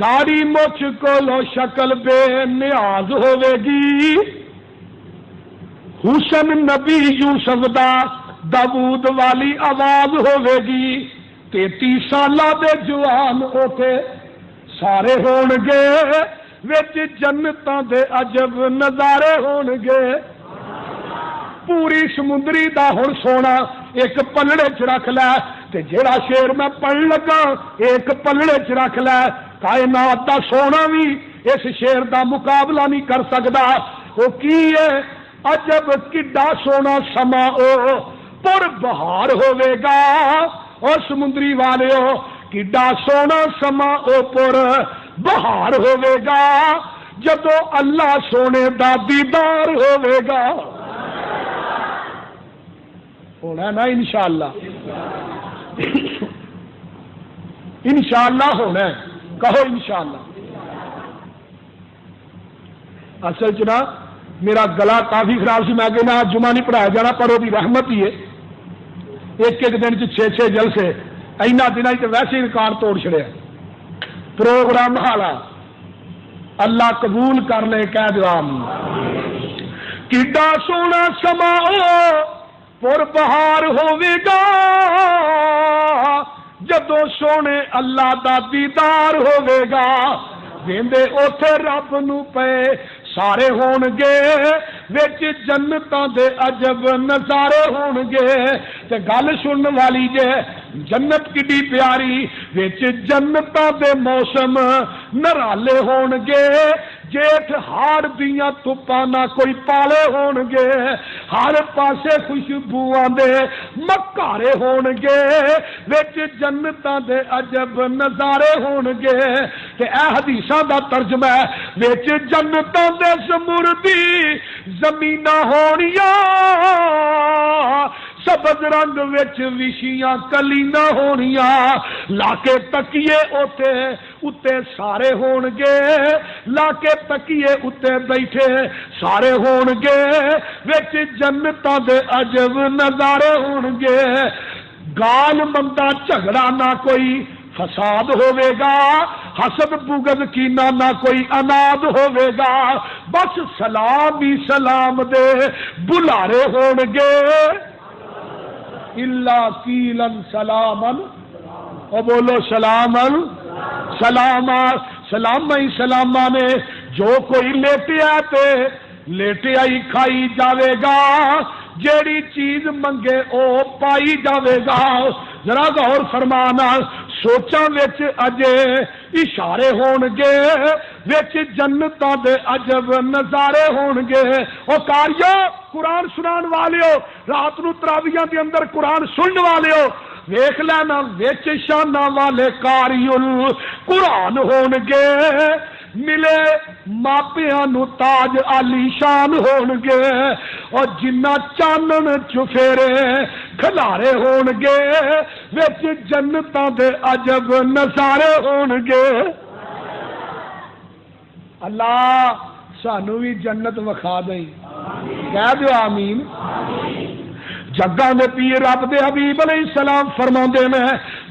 داڑھی مچھ کو لو شکل بے نیاز ہوے گی، حسن نبی یوسف دا داود والی آواز ہوے گی، 33 سالہ دے جوان اوتے سارے ہون گے، وچ جنتاں دے عجب نظارے ہون گے، پوری سمندری دا ہن سونا ایک پلڑے چ رکھ لے، تے جیڑا شیر میں پڑھ لگا ایک پلڑے چ رکھ لے، کائنات دا سونا بھی اس شیر دا مقابلہ نہیں کر سکدا، وہ کی ہے عجب کڈا سونا سما او پر بہار ہوے گا، اور سمندری والیو کڈا سونا سما او پر بہار ہوے گا، جدو اللہ سونے دا دیدار ہوے گا، ہونا نا انشاءاللہ، انشاءاللہ ہونا ہے، کہو انشاءاللہ۔ اصل چ نا میرا گلا کافی خراب سی، میں کہنا جمعہ نہیں پڑھایا جانا، پر وہ رحمت ہی ہے، ایک ایک دن 6 جلسے، اینا دن تو ویسے ہی ریکارڈ توڑ چھڑے پروگرام حالا، اللہ قبول کر لے، کہہ دو آمین۔ کڈا سونا سما پر بہار ہوے گا، جدو سونے اللہ دا دیدار ہوے گا، ویندے اوتھے رب نو پے سارے ہون گے، وچ جنتاں دے عجب نظارے ہون گے، تے گل سنن والی جے جنت کڈی پیاری، وچ جنتاں دے موسم نرالے ہون گے، جیٹھ ہاڑ دیاں تپاں نہ کوئی پالے ہون گے، ہر پاسے خوشبوآں دے مکارے ہون گے، وچ جنتاں دے عجب نظارے ہون گے، تے اے حدیثاں دا ترجمہ ہے، وچ جنتاں دے زمردی زمیناں ہونیاں، سبز رنگ وچ وشیاں کلیاں ہونیاں، لا کے تکیے اتے سارے ہون گے، لا کے تکیے اتے بیٹھے سارے ہون گے، وچ جنتاں دے عجب نظارے ہون گے، گال مندا جھگڑا نہ کوئی فساد ہوے گا، حسد بغض کینہ نہ کوئی اناد ہوے گا، بس سلام ہی سلام دے بلارے ہون گے، اللہ قیلن سلامن، او بولو سلامن، سلاما سلام ہی سلاما نے، جو کوئی لیٹیا تے لیٹیا ہی کھائی جاوے گا، جیڑی چیز منگے او پائی جاوے گا، ذرا غور فرمانا، سوچاں وچ اجے اشارے ہون گے، وچ جنتاں دے عجب نظارے ہون گے، او کاریو قرآن سنان والیو، رات نو تراویحاں دے اندر قرآن سنن والیو، ویکھ لینا وچ شاناں والے کاریل قرآن ہون گے، ملے ماپیاں نو تاج عالی شان ہون گے، اور جنہ چانن چفیرے کھلارے ہون گے، وچ جنتاں دے عجب نظارے ہون گے۔ اللہ سانو بھی جنت وکھا دیں، کہہ دو آمین۔ جگہ میں پیر رب دے حبیب علیہ السلام فرماندے میں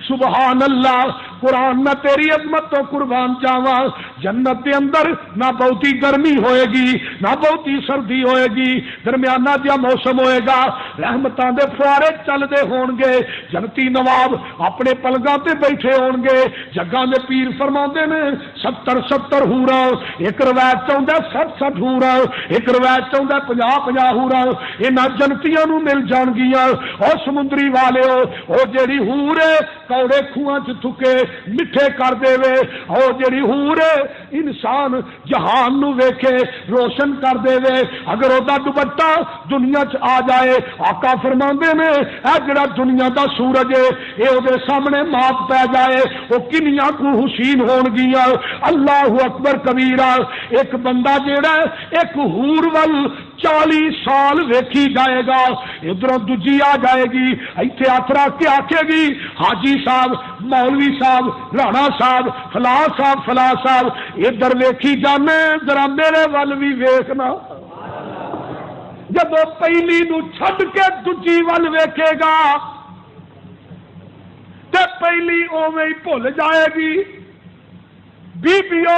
سبحان اللہ قرآن میں تیری عظمت تو قربان جاواں جنت دے اندر نہ بہتی گرمی ہوئے گی نہ بہتی سردی ہوئے گی درمیانہ جا موسم ہوئے گا رحمتاں دے فوارے چلدے ہون گے جنتی نواب اپنے پلگاں تے بیٹھے ہون گے جگاں دے پیر فرماندے نے 70 حوراں ایک روایت چاہندا 60 حوراں ایک روایت چاہندا 50 حوراں انہاں جنتیاں نو مل جان گیاں او سمندری والے او جیڑی حور ہے کوڑے کھواں چ تھکے میٹھے کر دے وے او جیڑی حور ہے انسان جہان نو ویکھے روشن کر دے وے اگر او دا دوپٹہ دنیا چ آ جائے آقا فرماندے نے اے جڑا دنیا دا سورج ہے اے او دے سامنے مات پہ جائے او کنیاں کو حسین ہون گیاں اللہ اکبر کبیرہ ایک بندہ جیڑا ایک حور ول 40 سال ویکھی جائے گا ادھر دوجی آ جائے گی ایتھے ہاتھ رکھ کے آکھے گی حاجی صاحب مولوی صاحب رانا صاحب فلاں صاحب ادھر ویکھی جانے ذرا میرے ول بھی ویکھنا جب پہلی نو چھڈ کے دوجی ول ویکھے گا تے پہلی اوویں ہی بھول جائے گی بیبیو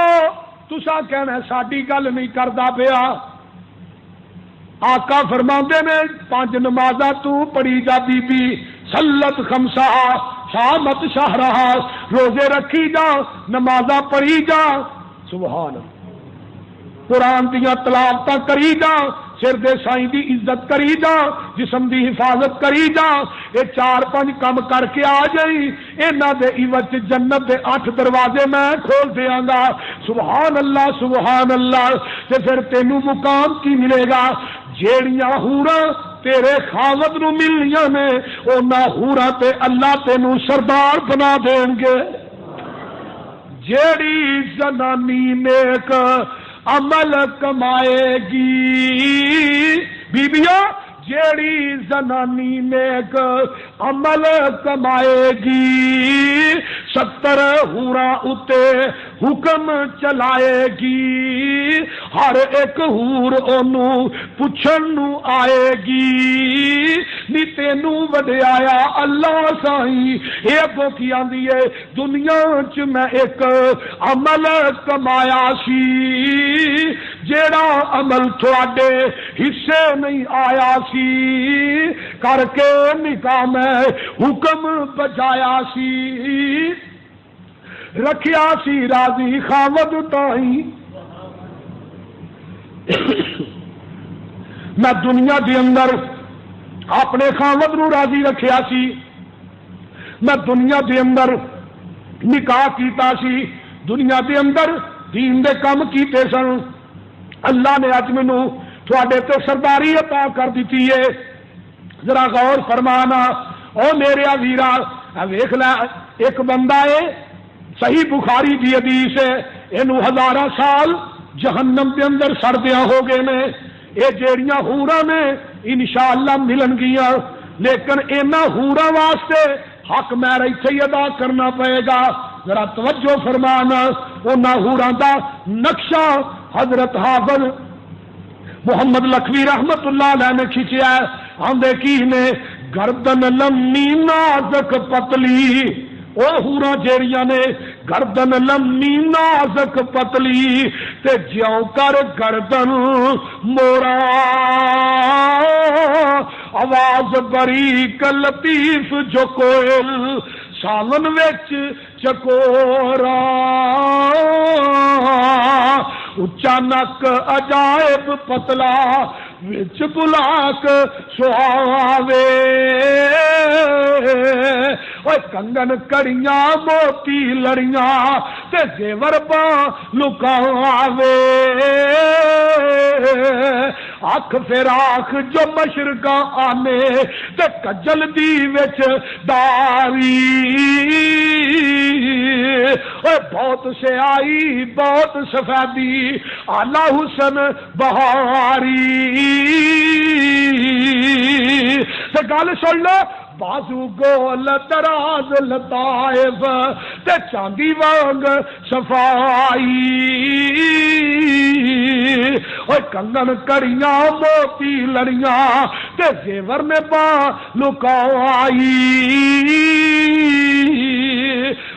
تساں کہنا ساڈی گل نہیں کردا پیا آقا فرماندے نے 5 نمازاں تو پڑھی جا بی بی صلت خمسہ صامت شہرہا روزے رکھی جا نمازاں پڑھی جا سبحان اللہ قرآن دیاں تلاوتاں کری جا سر دے سائیں دی عزت کری جا جسم دی حفاظت کری جا یہ 4-5 کام کر کے آ جائی انہاں دے عوض جنت دے 8 دروازے میں کھول دیاں گا سبحان اللہ تے پھر تینوں مقام کی ملے گا جیڑیاں حوراں تیرے خاوند نو ملنیاں نے انہاں حوراں تے اللہ تینوں سردار بنا دین گے جیڑی زنانی نیک عمل کمائے گی بیبیوں جیڑی زنانی نیک عمل کمائے گی 70 حوراں اتے حکم چلائے گی ہر ایک حور اونوں پوچھن نو آئے گی نی تینوں وڈیایا اللہ سائیں اے اگوں کی آندی ہے دنیا چ میں ایک عمل کمایا سی جیڑا عمل تھوڑے حصے نہیں آیا سی کر کے نکاح میں حکم بجایا سی رکھیا سی راضی خاوند تائیں میں دنیا دے اندر اپنے خاوند نو راضی رکھیا سی میں دنیا دے اندر نکاح کیتا سی دنیا دے اندر دین دے کام کیتے سن اللہ نے اج مینوں تھوڑے تے سرداری عطا کر دیتی ہے ذرا غور فرمانا او میرے ویرا ویکھ لے ایک بندہ ہے صحیح بخاری دی حدیث ہے اینو 1000 سال جہنم دے اندر سڑدیاں ہو گئے نے اے جیڑیاں حوراں نے انشاءاللہ ملن گیاں لیکن انہاں حوراں واسطے حق میرا ایتھے ہی ادا کرنا پئے گا ذرا توجہ فرمانا انہاں حوراں دا نقشہ حضرت حافظ محمد لکھوی رحمت اللہ علیہ نے کھینچیا ہے آندے کی نے گردن لمبی نازک پتلی او حوراں جیڑیاں نے گردن لمبی نازک پتلی تے جیوں کر گردن مورا آواز بریک لطیف جو کوئل سالن وچ چکورا اچا نک عجائب پتلا وچ بلاک سہاوے اوے کنگن کڑیاں موتی لڑیاں تے زیور با لکاوے اکھ فراخ جو مشرقاں آنے تے کجل دی وچ داری اوے بہت سے آئی بہت سفیدی آلہ حسن بہاری تے گل سن لو بازو گول دراز لطائف تے چاندی وانگ صفائی اوے کنگن کڑیاں موتی لڑیاں تے زیور میں با لکائی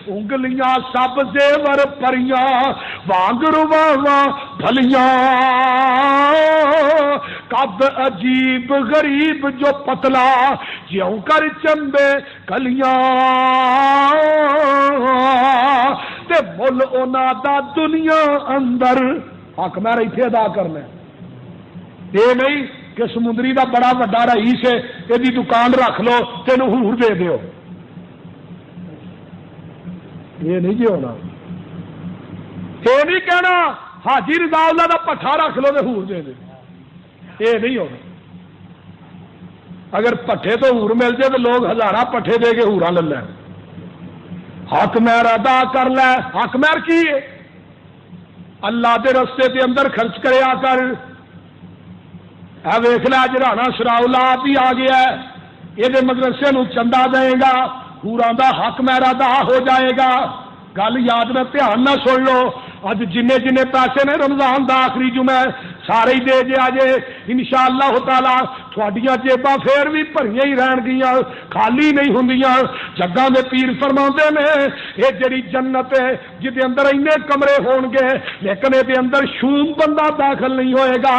انگلیاں سب زیور پریاں وانگ رواواں بھلیاں قد عجیب غریب جو پتلا جیوں کر چمبے کلیاں تے مل اونا دا دنیا اندر حق میں ایتھے ادا کرنا یہ نہیں کہ سمندری دا بڑا وڈا رئیس ہے یہ دکان رکھ لو تینوں حور دے دیو یہ نہیں جی ہونا یہ نہیں کہنا حاجی رضا اللہ دا پٹھا رکھ لو تو حور دے دے یہ نہیں ہونا اگر پٹھے تو حور مل جائے تو لوگ ہزارہ پٹھے دے کے حوراں لے لیں حق مہر ادا کر لے حق مہر کی ہے اللہ دے رستے دے اندر خرچ کریا کر ویخ لیا جرانا شراؤلا آپ ہی آ گیا ہے یہ مدرسے نو چندہ دے گا حوراں دا حق مہر ادا ہو جائے گا گل یاد میں دھیان نہ سن لو اج جن پیسے نے رمضان دا آخری جمعہ سارے ہی دے جے آجے انشاءاللہ تعالی تھوڑیاں جیباں پھر بھی بھریاں ہی رہن گیاں خالی نہیں ہوندیاں جگاں دے پیر فرماندے نے یہ جڑی جنت ہے جدے اندر اینے کمرے ہون گے لیکن یہ اندر شوم بندہ داخل نہیں ہوئے گا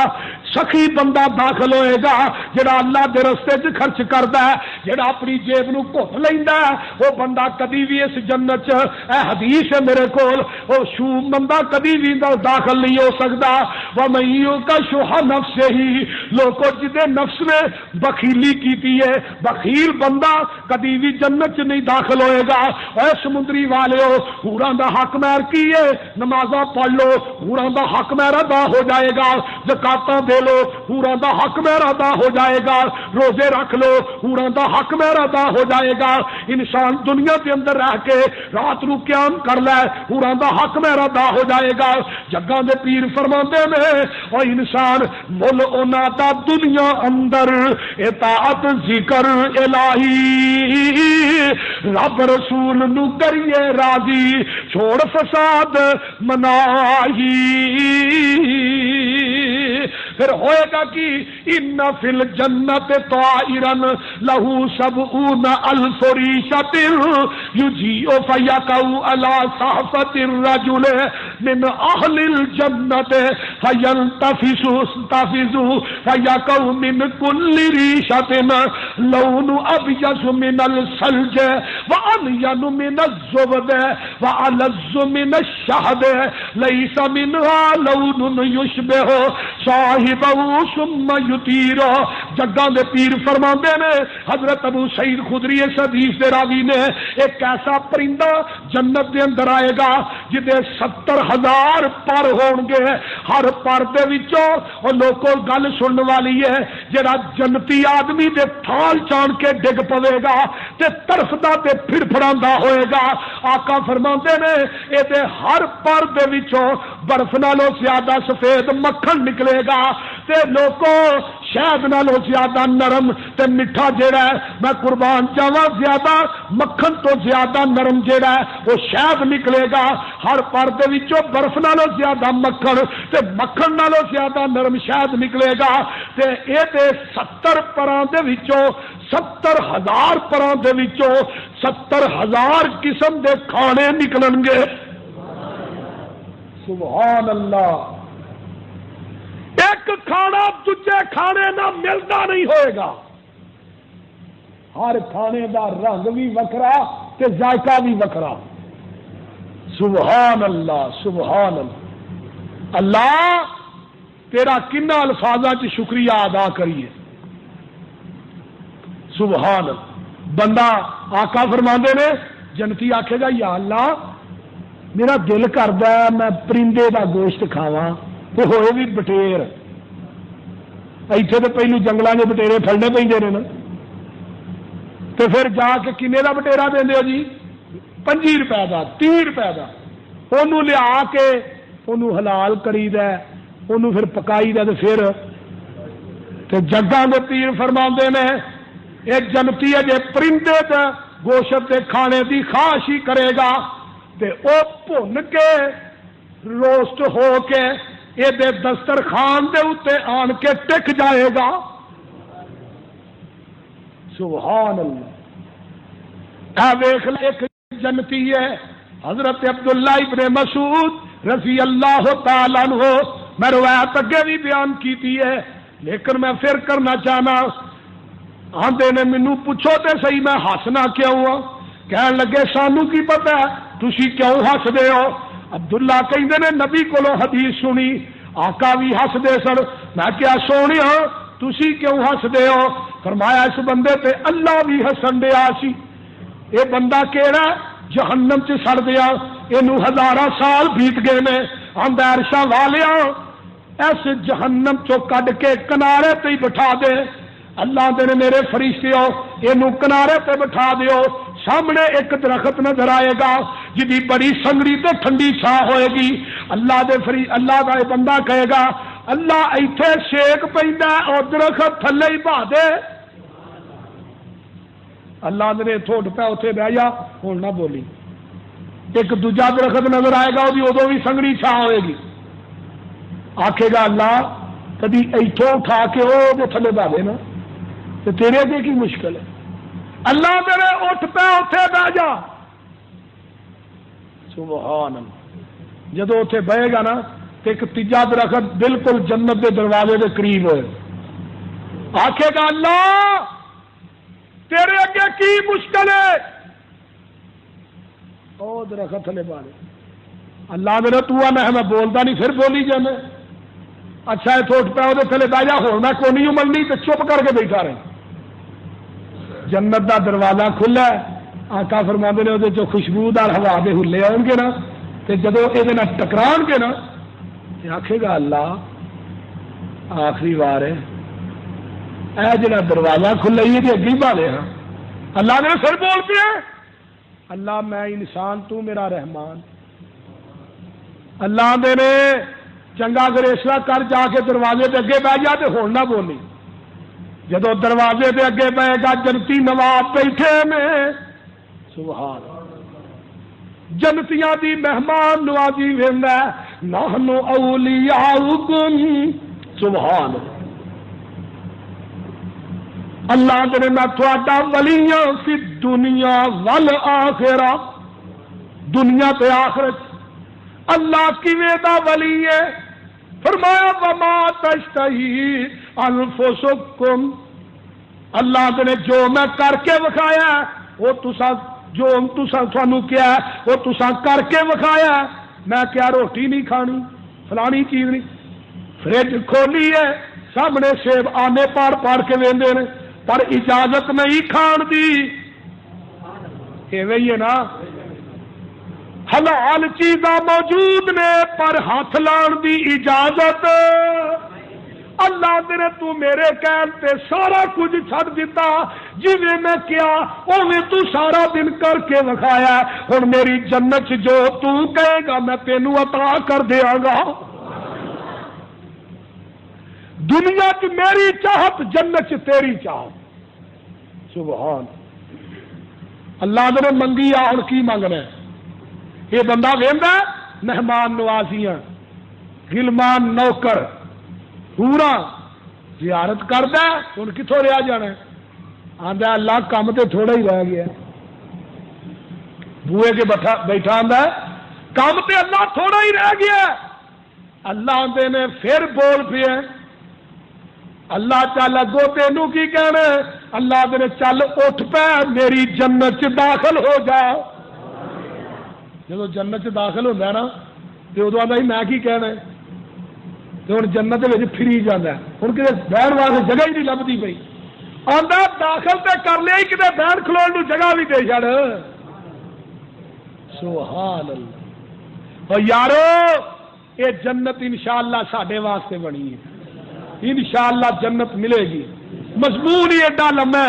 سخی بندہ داخل ہوئے گا جڑا اللہ دے رستے چ خرچ کردا ہے جڑا اپنی جیب نو گھٹ لیندا ہے وہ بندہ کدی بھی اس جنت چ اے حدیث ہے میرے کول وہ شوم بندہ کدی بھی داخل نہیں ہو سکتا وَمَن یُوقَ شُحَّ نَفْسِهِ لوگوں جدے نفس نے بخیلی کیتی ہے بخیل بندہ کدی بھی جنت چ نہیں داخل ہوئے گا اے سمندری والےو حوراں دا حق مہر کی ہے نمازاں پڑھ لو حوراں دا حق مہر ادا ہو جائے گا زکاتاں دے لو حوراں دا حق مہر ادا ہو جائے گا روزے رکھ لو حوراں دا حق مہر ادا ہو جائے گا انسان دنیا کے اندر رہ کے رات نو قیام کر لے حوراں دا حق مہر ادا ہو جائے گا جگاں دے پیر فرماندے نے او انسان مل اونا دا دنیا اندر اطاعت ذکر الہی رب رسول نو کریے راضی چھوڑ فساد مناہی پھر ہوئے گا کہ ان فی الجنت طائرن لہو سبعون الف ریشۃ یجیء فیقع علی صحفۃ الرجل من اہل الجنت فینتفض فیقع من کل ریشۃ لون ابیض من الثلج وانین من الزبد والذ من الشہد لیس منها لون یشبہ ثم یطیرو جگاں دے پیر فرماندے نے حضرت ابو سعید خدری اس حدیث دے راوی نے ایک ایسا پرندہ جنت دے اندر آئے گا جدے 70,000 پر ہون گے ہر پر دے وچوں او لوکو گل سنن والی ہے جڑا جنتی آدمی دے تھال چان کے ڈگ پوے گا تے ترفدا تے پھر پھڑاندا ہوئے گا آقا فرماندے نے اے دے ہر پر دے وچوں برف نالوں زیادہ سفید مکھن نکلے گا تے لوکو شہد نالوں زیادہ نرم تے میٹھا جیڑا ہے میں قربان جاواں زیادہ مکھن تو زیادہ نرم جیڑا ہے وہ شہد نکلے گا ہر پر دے وچوں برف نالوں زیادہ مکھن تے مکھن نالوں زیادہ نرم شہد نکلے گا تے اے دے 70 پراں دے وچوں 70,000 پراں دے وچوں 70,000 قسم دے کھانے نکلن گے سبحان اللہ ایک کھانا دجے کھانے نہ ملتا نہیں ہوئے گا ہر کھانے دا رنگ بھی وکھرا تے ذائقہ بھی وکھرا سبحان اللہ سبحان اللہ اللہ تیرا کنا الفاظاں چ شکریہ ادا کریے سبحان اللہ بندہ آقا فرماندے نے جنتی آکھے گا یا اللہ میرا دل کردا ہے میں پرندے دا گوشت کھاواں تے ہوئے بھی بٹیر ایتھے تے پہلو جنگلاں دے بٹیرے پھڑنے پیندے نے نا تے پھر جا کے کنے دا بٹیرا دیندے ہو جی 25 روپے دا 30 روپے دا اونوں لیا کے اونوں حلال کریدا اونوں پھر پکائیدا تے پھر تے جگاں دے پیر فرماندے نے ایک جنتی ہے جے پرندے تے گوشت دے کھانے دی خواہش ہی کرے گا تے او بھن کے روسٹ ہو کے یہ دے دسترخوان دے اتے آن کے ٹک جائے گا سبحان اللہ اے ویکھ ایک جنتی ہے حضرت عبداللہ ابن مسعود رضی اللہ تعالیٰ عنہ، میں روایت اگے بھی بیان کی ہے لیکن میں پھر کرنا چاہنا، آندے نے مینوں پوچھو تے صحیح میں ہسنا کیوں ہوں؟ کہن لگے سانو کی پتہ ہے تسی کیوں ہسدے ہو؟ عبداللہ کہندے نے نبی کولو حدیث سنی، آقا بھی ہسدے سن، میں کیا سونیا تسی کیوں ہسدے ہو؟ فرمایا اس بندے تے اللہ بھی ہسن دیا سی، اے بندہ کیڑا جہنم چ سڑ دیا، اینو ہزاراں سال بیت گئے نے، آندا عرشاں والیاں اس جہنم چو کڈ کے کنارے تے ہی بٹھا دے، اللہ دے میرے فرشتیو اینو کنارے تے بٹھا دیو، سامنے ایک درخت نظر آئے گا جدی بڑی سنگڑی تے ٹھنڈی چھاں ہوئے گی، اللہ دا بندہ کہے گا اللہ ایتھے شیک پیندا اور درخت تھلے ہی بہا دے، اللہ نے تھوڑ پہ اتنے بہ جا ہوں نہ بولی، ایک دوجا درخت نظر آئے گا وہ ادو بھی سنگڑی چھاں ہوئے گی، آکھے گا اللہ کدی ایتھوں اٹھا کے وہ تھلے بہا دے نا، تو تیرے اگے کی مشکل ہے؟ اللہ میرے اٹھ پہ اتنے بہ جا، سبحان اللہ، جدو اتنے بہے گا نا تو ایک تیجا درخت بالکل جنت کے دروازے کے قریب ہوئے، آکھے گا اللہ تیرے اگے کی مشکل ہے؟ او درخت تھلے پا دے، اللہ میرے تو آنا ہے میں بولتا نہیں پھر بولی جانا، اچھا ہے تھوٹ پہ وہ تھلے بہ جا ہونا کو نہیں عمل نہیں تو چپ کر کے بیٹھا رہے، جنت دا دروازہ کھلا ہے، آقا فرماندے نے وہ جو خوشبودار ہوا دے ہلے آؤ گے نا تو جدو یہ ٹکران گے نا آخے گا اللہ آخری بار ہے اے جڑا دروازہ کھلا ہی ہے اگی بھالے ہاں، اللہ نے پھر بول پیا اللہ میں انسان تو میرا رحمان، اللہ دے نے چنگا گریسلا کر جا کے دروازے دے اگے بہ جا تے ہون نہ بولی، جدو دروازے دے اگے بہے گا جنتی نواب بیٹھے میں، سبحان جنتیاں دی مہمان نوازی ویندا نحن اولیاؤکم، سبحان اللہ دے میں تھوڑا ولیاں فی دنیا والآخرہ، دنیا تے آخرت اللہ کی ویدا ولی ہے، فرمایا وما تشتہی انفسکم، اللہ نے جو میں کر کے وکھایا وہ تسا جو تھانوں کیا وہ تسا کر کے وکھایا، میں کیا روٹی نہیں کھانی فلانی چیز نہیں، فریج کھولی ہے سامنے سیب آنے پار پار کے ویندے نے پر اجازت نہیں کھان دی، ایویں ہی ہے نا، حلال چیزاں موجود نے پر ہاتھ لان دی اجازت، اللہ نے تو میرے کہن تے سارا کچھ چھڑ دیتا، جویں میں کیا اویں تو سارا دن کر کے وکھایا، ہن میری جنت جو تو کہے گا میں تینوں عطا کر دیاں گا، دنیا کی میری چاہت جنت تیری چاہت، سبحان اللہ نے منگی آ ہن کی منگنا ہے؟ یہ بندہ ویندا مہمان نوازیاں غلمان نوکر پورا زیارت کردا ہن کتھوں رہا جانا، آندا اللہ کم تے تھوڑا ہی رہ گیا، بوئے کے بیٹھا آندا کم تے اللہ تھوڑا ہی رہ گیا، اللہ آندے نے پھر بول پیا اللہ چل اگو تینوں کی کہنا، اللہ آندے چل اٹھ پہ میری جنت چ داخل ہو جا، جب جنت چ داخل ہوتا ہے نا تو ادو آتا میں کی کہنا تو ہوں جنت پھری جانا، ہوں کتنے بہن واسطے جگہ ہی نہیں لبھی پی، آتا داخل تو کر لیا کتنے بہن کھلو جگہ بھی دے چڑ، سبحان اللہ، اور یارو یہ جنت انشاءاللہ ساڈے واسطے بنی ہے، انشاءاللہ جنت ملے گی، مضمون ہی ایڈا لمبا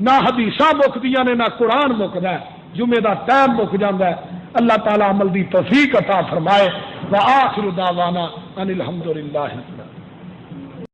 نہ حدیثاں مکدیاں نے نہ قرآن مکدا ہے، جمعے دا ٹائم مک جاندا ہے، اللہ تعالی عمل دی توفیق عطا فرمائے، وآخر دعوانا ان الحمدللہ۔